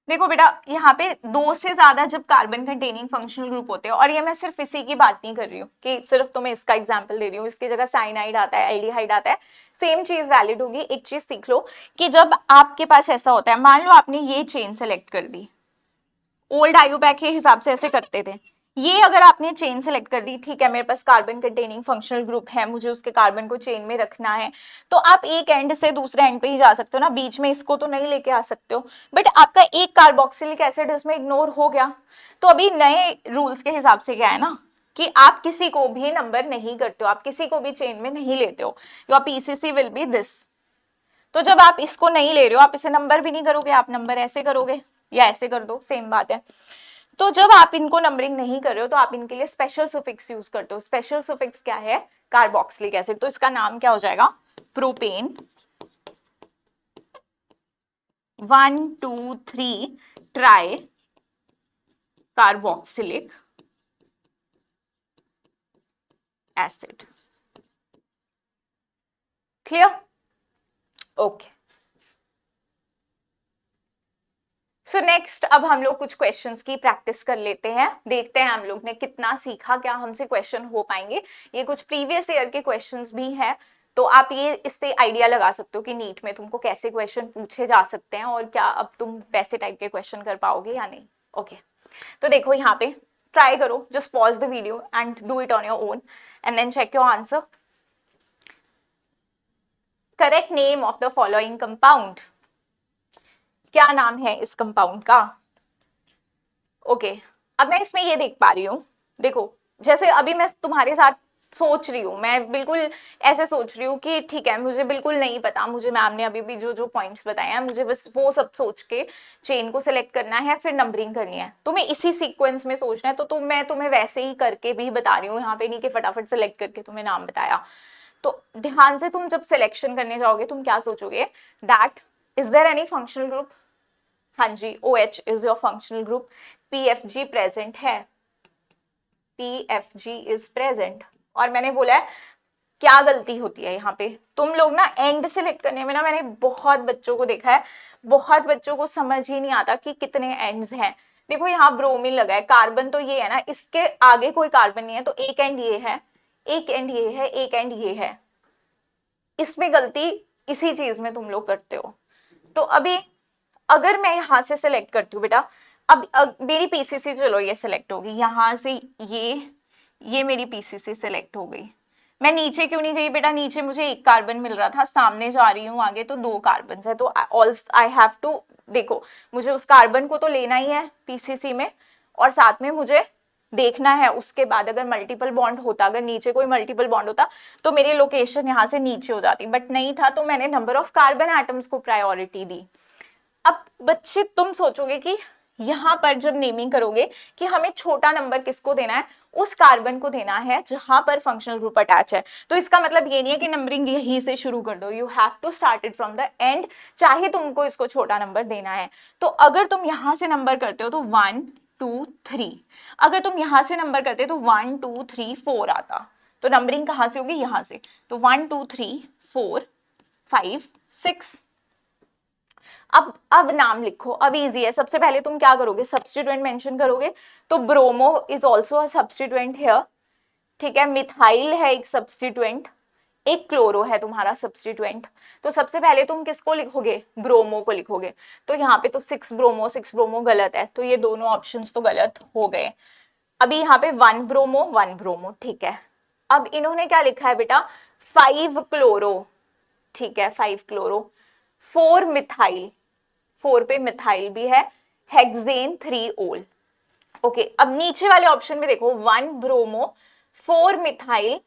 देखो बेटा यहाँ पे 2 से ज्यादा जब कार्बन कंटेनिंग फंक्शनल ग्रुप होते हैं, और ये मैं सिर्फ इसी की बात नहीं कर रही हूँ कि सिर्फ तुम्हें इसका एग्जांपल दे रही हूँ, इसकी जगह साइनाइड आता है, एल्डिहाइड आता है, सेम चीज वैलिड होगी। एक चीज सीख लो कि जब आपके पास ऐसा होता है, मान लो आपने ये चेन सेलेक्ट कर दी, ओल्ड आयुपैक के हिसाब से ऐसे करते थे, ये अगर आपने चेन सेलेक्ट कर दी, ठीक है, मेरे पास कार्बन कंटेनिंग फंक्शनल ग्रुप है, मुझे उसके कार्बन को चेन में रखना है, तो आप एक एंड से दूसरे एंड पे ही जा सकते हो ना, बीच में इसको तो नहीं लेके आ सकते हो। बट आपका एक कार्बोक्सिलिक एसिड इसमें इग्नोर हो गया, तो अभी नए रूल्स के हिसाब से क्या है ना कि आप किसी को भी नंबर नहीं करते हो, आप किसी को भी चेन में नहीं लेते हो, your PCC will be this. तो जब आप इसको नहीं ले रहे हो, आप इसे नंबर भी नहीं करोगे, आप नंबर ऐसे करोगे या ऐसे कर दो, सेम बात है। तो जब आप इनको नंबरिंग नहीं कर रहे हो तो आप इनके लिए स्पेशल सुफिक्स यूज करते हो। स्पेशल सुफिक्स क्या है, कार्बोक्सिलिक एसिड, तो इसका नाम क्या हो जाएगा, propane 1 2 3 try carboxylic acid. Clear, okay. So next अब हम लोग कुछ क्वेश्चंस की प्रैक्टिस कर लेते हैं, देखते हैं हम लोग ने कितना सीखा, क्या हमसे क्वेश्चन हो पाएंगे। ये कुछ प्रीवियस ईयर के क्वेश्चंस भी हैं, तो आप ये इससे आइडिया लगा सकते हो कि नीट में तुमको कैसे क्वेश्चन पूछे जा सकते हैं और क्या अब तुम वैसे टाइप के क्वेश्चन कर पाओगे या नहीं। ओके, तो देखो यहाँ पे ट्राई करो, just pause the video and do it on your own and then check your answer. Correct name of the following compound, क्या नाम है इस कंपाउंड का। ओके, अब मैं इसमें ये देख पा रही हूँ, देखो जैसे अभी मैं तुम्हारे साथ सोच रही हूँ, मैं बिल्कुल ऐसे सोच रही हूँ कि ठीक है, मुझे बिल्कुल नहीं पता, मुझे मैम ने अभी भी जो जो पॉइंट्स बताए हैं, मुझे बस वो सब सोच के चेन को सिलेक्ट करना है, फिर नंबरिंग करनी है। तुम्हें इसी सीक्वेंस में सोचना है, तो मैं तुम्हें वैसे ही करके भी बता रही हूँ, यहाँ पे नहीं कि फटाफट सेलेक्ट करके तुम्हें नाम बताया। तो ध्यान से तुम जब सिलेक्शन करने जाओगे तुम क्या सोचोगे, that is there any functional group, हाँ जी, OH is your functional group, PFG present है, PFG इज प्रेजेंट। और मैंने बोला है क्या गलती होती है यहाँ पे, तुम लोग ना एंड सेलेक्ट करने में ना, मैंने बहुत बच्चों को देखा है, बहुत बच्चों को समझ ही नहीं आता कि कितने एंड्स हैं। देखो यहाँ ब्रोमीन लगा है, कार्बन तो ये है ना, इसके आगे कोई कार्बन नहीं है, तो एक एंड ये है, एक एंड ये है, एक एंड ये है, इसमें गलती इसी चीज में तुम लोग करते हो। तो अभी अगर मैं यहां से सिलेक्ट करती हूँ बेटा, अब मेरी पीसीसी चलो ये सिलेक्ट होगी, यहां से ये मेरी पीसीसी सिलेक्ट हो गई, मैं नीचे क्यों नहीं गई बेटा, नीचे मुझे एक कार्बन मिल रहा था, सामने जा रही हूँ आगे तो 2 कार्बन है, तो आई हैव टू, देखो मुझे उस कार्बन को तो लेना ही है पीसीसी में, और साथ में मुझे देखना है उसके बाद अगर मल्टीपल बॉन्ड होता, अगर नीचे कोई मल्टीपल बॉन्ड होता तो मेरी लोकेशन यहाँ से नीचे हो जाती, बट नहीं था तो मैंने नंबर ऑफ कार्बन एटम्स को प्रायोरिटी दी। अब बच्चे तुम सोचोगे कि यहां पर जब नेमिंग करोगे कि हमें छोटा नंबर किसको देना है, उस कार्बन को देना है जहां पर फंक्शनल ग्रुप अटैच है, तो इसका मतलब ये नहीं है कि नंबरिंग यहीं से शुरू कर दो, you have to start it from the end, चाहे तुमको इसको छोटा नंबर देना है। तो अगर तुम यहां से नंबर करते हो तो 1 2 3, अगर तुम यहां से नंबर करते तो 1 2 3 4 आता, तो नंबरिंग कहां से होगी, यहां से, तो 1 2 3 4 5 6। अब नाम लिखो, अब इजी है। सबसे पहले तुम क्या करोगे, सब्स्टिट्यूएंट मेंशन करोगे, तो bromo is also a substituent here, ठीक है, मिथाइल है एक सब्स्टिट्यूएंट, एक क्लोरो है तुम्हारा सब्स्टिट्यूएंट, तो सबसे पहले तुम किसको लिखोगे, ब्रोमो को लिखोगे, तो यहाँ पे तो 6 ब्रोमो गलत है, तो ये दोनों ऑप्शंस तो गलत हो गए। अभी यहाँ पे 1 ब्रोमो, ठीक है। अब इन्होंने क्या लिखा है बेटा, 5 क्लोरो, ठीक है, 5 क्लोरो, 4 मिथाइल, 4 पे मिथाइल भी है, हेक्सेन 3 ओल, ओके। अब नीचे वाले ऑप्शन में देखो, 1 ब्रोमो, 4 मिथाइल,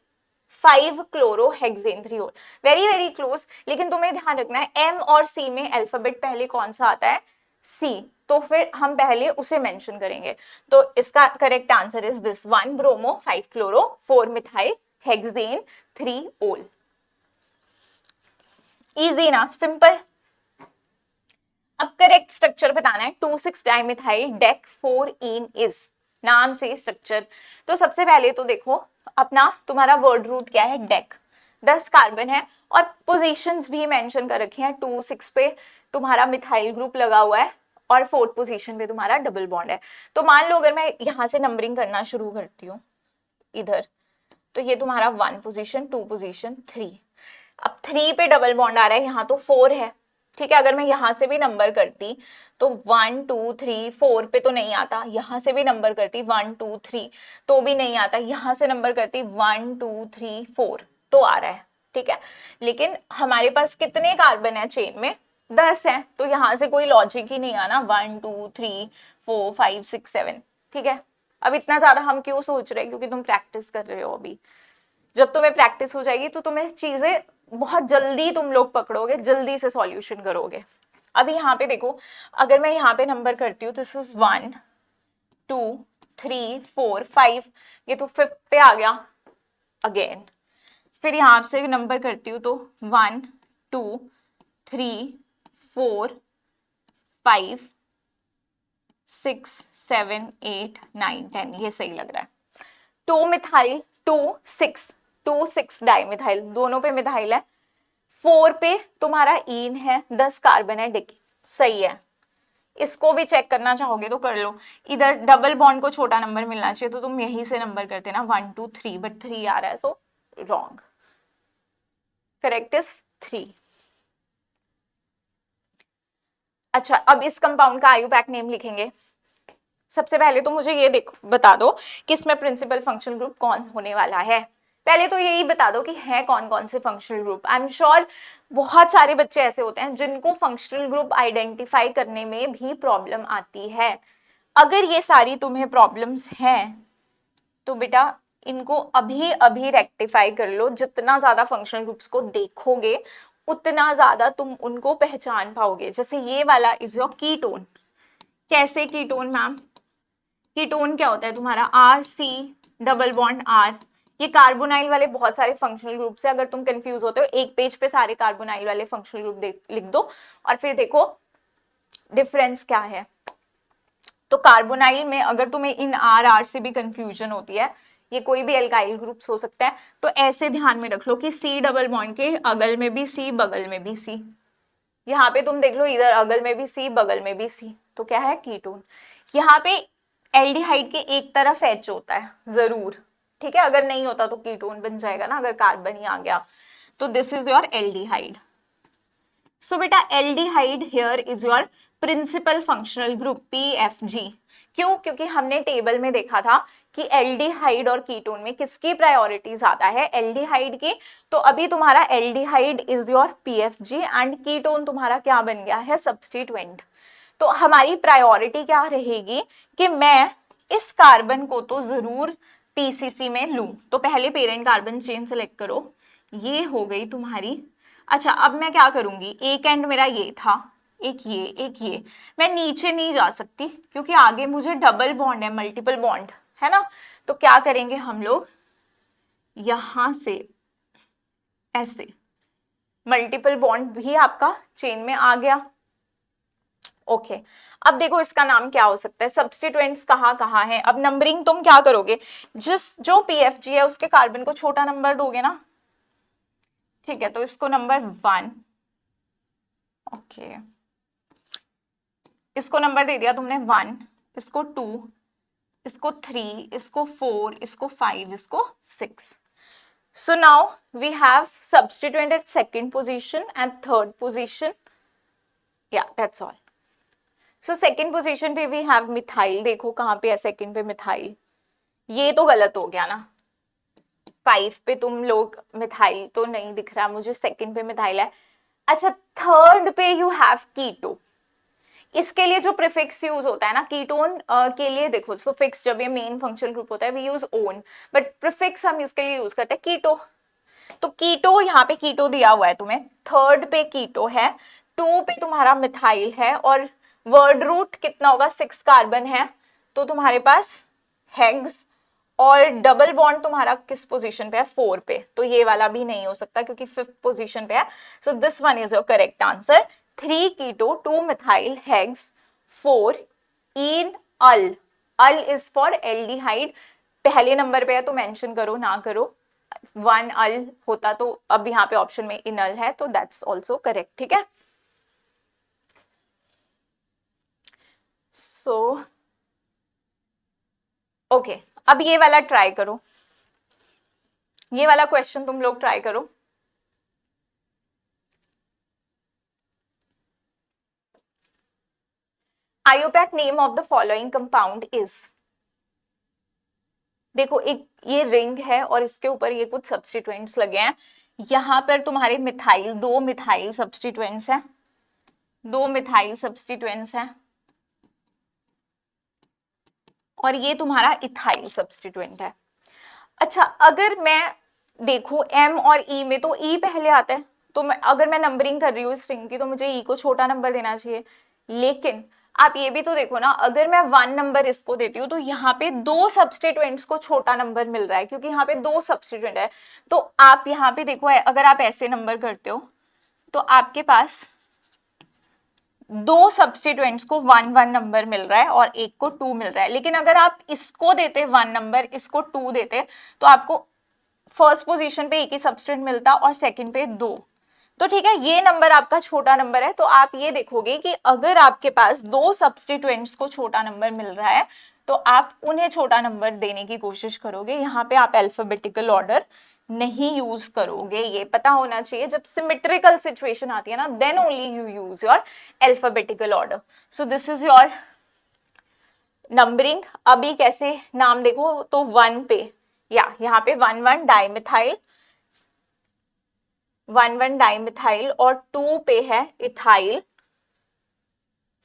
5 क्लोरो, हेक्सेन 3 ओल, वेरी वेरी क्लोज, लेकिन तुम्हें ध्यान रखना है एम और सी में अल्फाबेट पहले कौन सा आता है, सी, तो फिर हम पहले उसे मेंशन करेंगे, तो इसका correct answer is this, 1 bromo, 5 chloro, 4 methyl, hexane 3 ओल। इजी ना, सिंपल। अब करेक्ट स्ट्रक्चर बताना है, 2,6 डाइमिथाइल डेक 4 इन इज, नाम से स्ट्रक्चर। तो सबसे पहले तो देखो अपना तुम्हारा वर्ड रूट क्या है, डेक, 10 कार्बन है और पोजीशंस भी मेंशन कर रखी हैं, 2,6 पे तुम्हारा मिथाइल ग्रुप लगा हुआ है और 4th पोजीशन पे तुम्हारा डबल बॉन्ड है। तो मान लो अगर मैं यहां से नंबरिंग करना शुरू करती हूँ इधर, तो ये तुम्हारा 1 पोजीशन, 2 पोजीशन, 3, अब 3 पे डबल बॉन्ड आ रहा है, यहाँ तो 4 है, ठीक है। अगर मैं यहां से भी नंबर करती तो 1 2 3 4 पे तो नहीं आता, यहां से भी नंबर करती 1 2 3 तो भी नहीं आता, यहां से नंबर करती 1 2 3 4 तो आ रहा है, ठीक है। लेकिन हमारे पास कितने कार्बन है चेन में, 10 है, तो यहां से कोई लॉजिक ही नहीं आना, 1 2 3 4 5 6 7, ठीक है। अब इतना ज्यादा हम क्यों सोच रहे हैं, क्योंकि तुम प्रैक्टिस कर रहे हो अभी, जब तुम्हें प्रैक्टिस हो जाएगी तो तुम्हें चीजें बहुत जल्दी तुम लोग पकड़ोगे, जल्दी से सॉल्यूशन करोगे। अभी यहाँ पे देखो, अगर मैं यहाँ पे नंबर करती हूँ, दिस इज 1 2 3 4 5, ये तो 5th पे आ गया अगेन। फिर यहाँ से नंबर करती हूँ तो 1 2 3 4 5 6 7 8 9 10, ये सही लग रहा है। 2 मिथाइल 2 6 डाइमिथाइल, दोनों पे मिथाइल है, 4 पे तुम्हारा ईन है, 10 कार्बन है, डिकी, सही है। इसको भी चेक करना चाहोगे तो कर लो, इधर डबल बॉन्ड को छोटा नंबर मिलना चाहिए तो तुम यहीं से नंबर करते ना 1 2 3, बट 3 आ रहा है, सो रॉन्ग, करेक्ट इज 3। अच्छा, अब इस कंपाउंड का आयुपैक नेम लिखेंगे। सबसे पहले तो मुझे ये देखो, बता दो कि इसमें प्रिंसिपल फंक्शनल ग्रुप कौन होने वाला है। पहले तो यही बता दो कि है कौन कौन से functional group. I am sure बहुत सारे बच्चे ऐसे होते हैं जिनको फंक्शनल ग्रुप आइडेंटिफाई करने में भी प्रॉब्लम आती है। अगर ये सारी तुम्हें प्रॉब्लम्स हैं तो बेटा इनको अभी अभी रेक्टिफाई कर लो। जितना ज्यादा फंक्शनल ग्रुप्स को देखोगे उतना ज्यादा तुम उनको पहचान पाओगे। जैसे ये वाला इज योर कीटोन। कैसे कीटोन मैम? कीटोन क्या होता है तुम्हारा, R C double bond R. ये कार्बोनाइल वाले बहुत सारे फंक्शनल ग्रुप से, अगर तुम कंफ्यूज होते हो एक पेज पे सारे कार्बोनाइल वाले फंक्शनल ग्रुप लिख दो और फिर देखो डिफरेंस क्या है। तो कार्बोनाइल में अगर तुम्हें इन आर आर से भी कंफ्यूजन होती है, ये कोई भी एल्काइल ग्रुप्स हो सकता है, तो ऐसे ध्यान में रख लो कि सी डबल बॉन्ड के अगल में भी सी, बगल में भी सी। यहाँ पे तुम देख लो, इधर अगल में भी सी, बगल में भी सी, तो क्या है कीटोन। यहाँ पे एल्डिहाइड के एक तरफ एच होता है जरूर, ठीक है। अगर नहीं होता तो कीटोन बन जाएगा ना, अगर कार्बन ही आ गया तो this is your aldehyde. So बेटा aldehyde here is your principal functional group PFG, क्यों? क्योंकि हमने टेबल में देखा था कि एल्डिहाइड और कीटोन में किसकी प्रायोरिटी ज्यादा है, एल्डिहाइड की। तो अभी तुम्हारा aldehyde is your PFG and ketone तुम्हारा क्या बन गया है, सब्स्टिट्यूएंट। तो हमारी प्रायोरिटी क्या रहेगी कि मैं इस कार्बन को तो जरूर पीसीसी में लूं। तो पहले पेरेंट कार्बन चेन सेलेक्ट करो, ये हो गई तुम्हारी। अच्छा, अब मैं क्या करूंगी, एक एंड मेरा ये था, एक ये, मैं नीचे नहीं जा सकती क्योंकि आगे मुझे डबल बॉन्ड है, मल्टीपल बॉन्ड है ना। तो क्या करेंगे हम लोग, यहां से ऐसे मल्टीपल बॉन्ड भी आपका चेन में आ गया। ओके अब देखो इसका नाम क्या हो सकता है, सब्स्टिट्यूएंट्स कहाँ कहाँ है। अब नंबरिंग तुम क्या करोगे, जो पीएफजी है उसके कार्बन को छोटा नंबर दोगे ना, ठीक है। तो इसको नंबर 1, ओके, इसको नंबर दे दिया तुमने 1, इसको 2, इसको 3, इसको 4, इसको 5, इसको 6। So now we have substituent at second position and third position. Yeah, that's all. So second position पे we have मिथाइल, देखो कहाँ पे है सेकंड पे मिथाइल, ये तो गलत हो गया ना। 5 पे तुम लोग मिथाइल तो नहीं दिख रहा मुझे, सेकंड पे मिथाइल है। अच्छा थर्ड पे यू हैव कीटो। इसके लिए जो प्रीफिक्स यूज होता है ना कीटोन के लिए, देखो सुफिक्स जब ये मेन फंक्शनल ग्रुप होता है we use own, but prefix हम इसके लिए यूज करते हैं कीटो। तो कीटो, यहाँ पे कीटो दिया हुआ है तुम्हें, थर्ड पे कीटो है, 2 पे तुम्हारा मिथाइल है और वर्ड रूट कितना होगा, 6 कार्बन है। तो तुम्हारे पास हेग्स और डबल बॉन्ड तुम्हारा किस पोजीशन पे है, 4 पे। तो ये वाला भी नहीं हो सकता क्योंकि 5th पोजीशन पे है। So this one is your correct answer, 3 keto 2 methyl hex 4 en al. Al is for aldehyde, पहले नंबर पे है तो मेंशन करो ना करो, 1 अल होता तो अब यहाँ पे ऑप्शन में इनल है, तो दैट्स ऑल्सो करेक्ट, ठीक है। सो ओके अब ये वाला ट्राई करो, ये वाला क्वेश्चन तुम लोग ट्राई करो। IUPAC name of the following compound is. देखो एक ये रिंग है और इसके ऊपर ये कुछ सब्स्टिट्यूएंट्स लगे हैं, यहां पर तुम्हारे मिथाइल, 2 मिथाइल सब्स्टिट्यूएंट्स हैं, 2 मिथाइल सब्स्टिट्यूएंट्स हैं और ये तुम्हारा इथाइल सब्स्टिट्यूएंट है। अच्छा अगर मैं देखूं एम और ई में, तो ई पहले आता है, तो अगर मैं नंबरिंग कर रही हूँ इस रिंग की तो मुझे ई को छोटा नंबर देना चाहिए। लेकिन आप ये भी तो देखो ना, अगर मैं 1 नंबर इसको देती हूँ तो यहाँ पे 2 सब्स्टिट्यूएंट्स को छोटा नंबर मिल रहा है क्योंकि यहाँ पे 2 सब्स्टिट्यूएंट है। तो आप यहाँ पे देखो अगर आप ऐसे नंबर करते हो तो आपके पास 2 सब्स्टिट्यूएंट्स को 1 नंबर मिल रहा है और एक को 2 मिल रहा है। लेकिन अगर आप इसको देते 1 नंबर, इसको 2 देते, तो आपको फर्स्ट पोजीशन पे एक ही सब्स्टिट्यूएंट मिलता और सेकंड पे 2। तो ठीक है, ये नंबर आपका छोटा नंबर है। तो आप ये देखोगे कि अगर आपके पास 2 सब्स्टिट्यूएंट्स को छोटा नंबर मिल रहा है तो आप उन्हें छोटा नंबर देने की कोशिश करोगे। यहाँ पे आप अल्फाबेटिकल ऑर्डर नहीं यूज करोगे, ये पता होना चाहिए। जब सिमेट्रिकल सिचुएशन आती है ना, then only you use your alphabetical order. So this is your numbering. अभी कैसे नाम देखो तो 1 पे या यहाँ पे 1,1 डाइमिथाइल, 1,1 डाइमिथाइल और 2 पे है इथाइल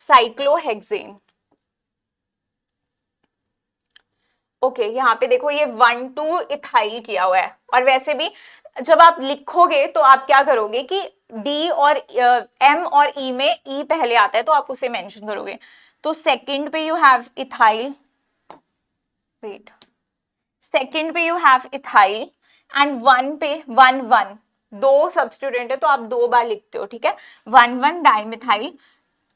साइक्लोहेक्सेन। ओके यहाँ पे देखो ये 1,2 इथाइल किया हुआ है। और वैसे भी जब आप लिखोगे तो आप क्या करोगे कि डी और एम और ई में ई पहले आता है तो आप उसे मेंशन करोगे। तो सेकंड पे you have ethyl, wait, second पे यू हैव इथाइल एंड 1 पे 1,1, 2 सब्स्टिट्यूएंट है तो आप 2 बार लिखते हो, ठीक है। 1,1 डाइमिथाइल।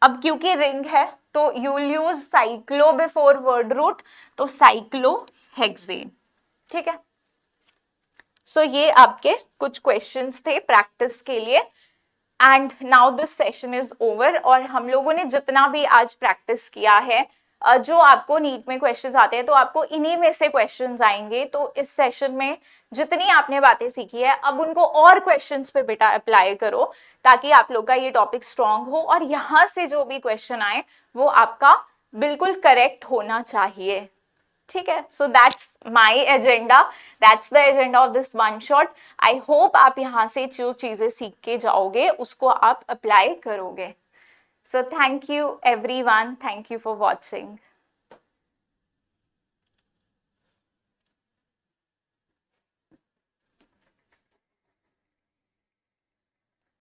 अब क्योंकि रिंग है तो you'll use cyclo before word root, तो साइक्लोहेक्सेन, ठीक है। सो ये आपके कुछ क्वेश्चंस थे प्रैक्टिस के लिए। And now this session is over. और हम लोगों ने जितना भी आज प्रैक्टिस किया है, जो आपको नीट में क्वेश्चंस आते हैं तो आपको इन्हीं में से क्वेश्चंस आएंगे। तो इस सेशन में जितनी आपने बातें सीखी है अब उनको और क्वेश्चंस पे बेटा अप्लाई करो ताकि आप लोग का ये टॉपिक स्ट्रांग हो और यहाँ से जो भी क्वेश्चन आए वो आपका बिल्कुल करेक्ट होना चाहिए, ठीक है। So that's my agenda, that's the agenda of this one shot. I hope आप यहाँ से जो चीजें सीख के जाओगे उसको आप अप्लाई करोगे। So thank you everyone, thank you for watching.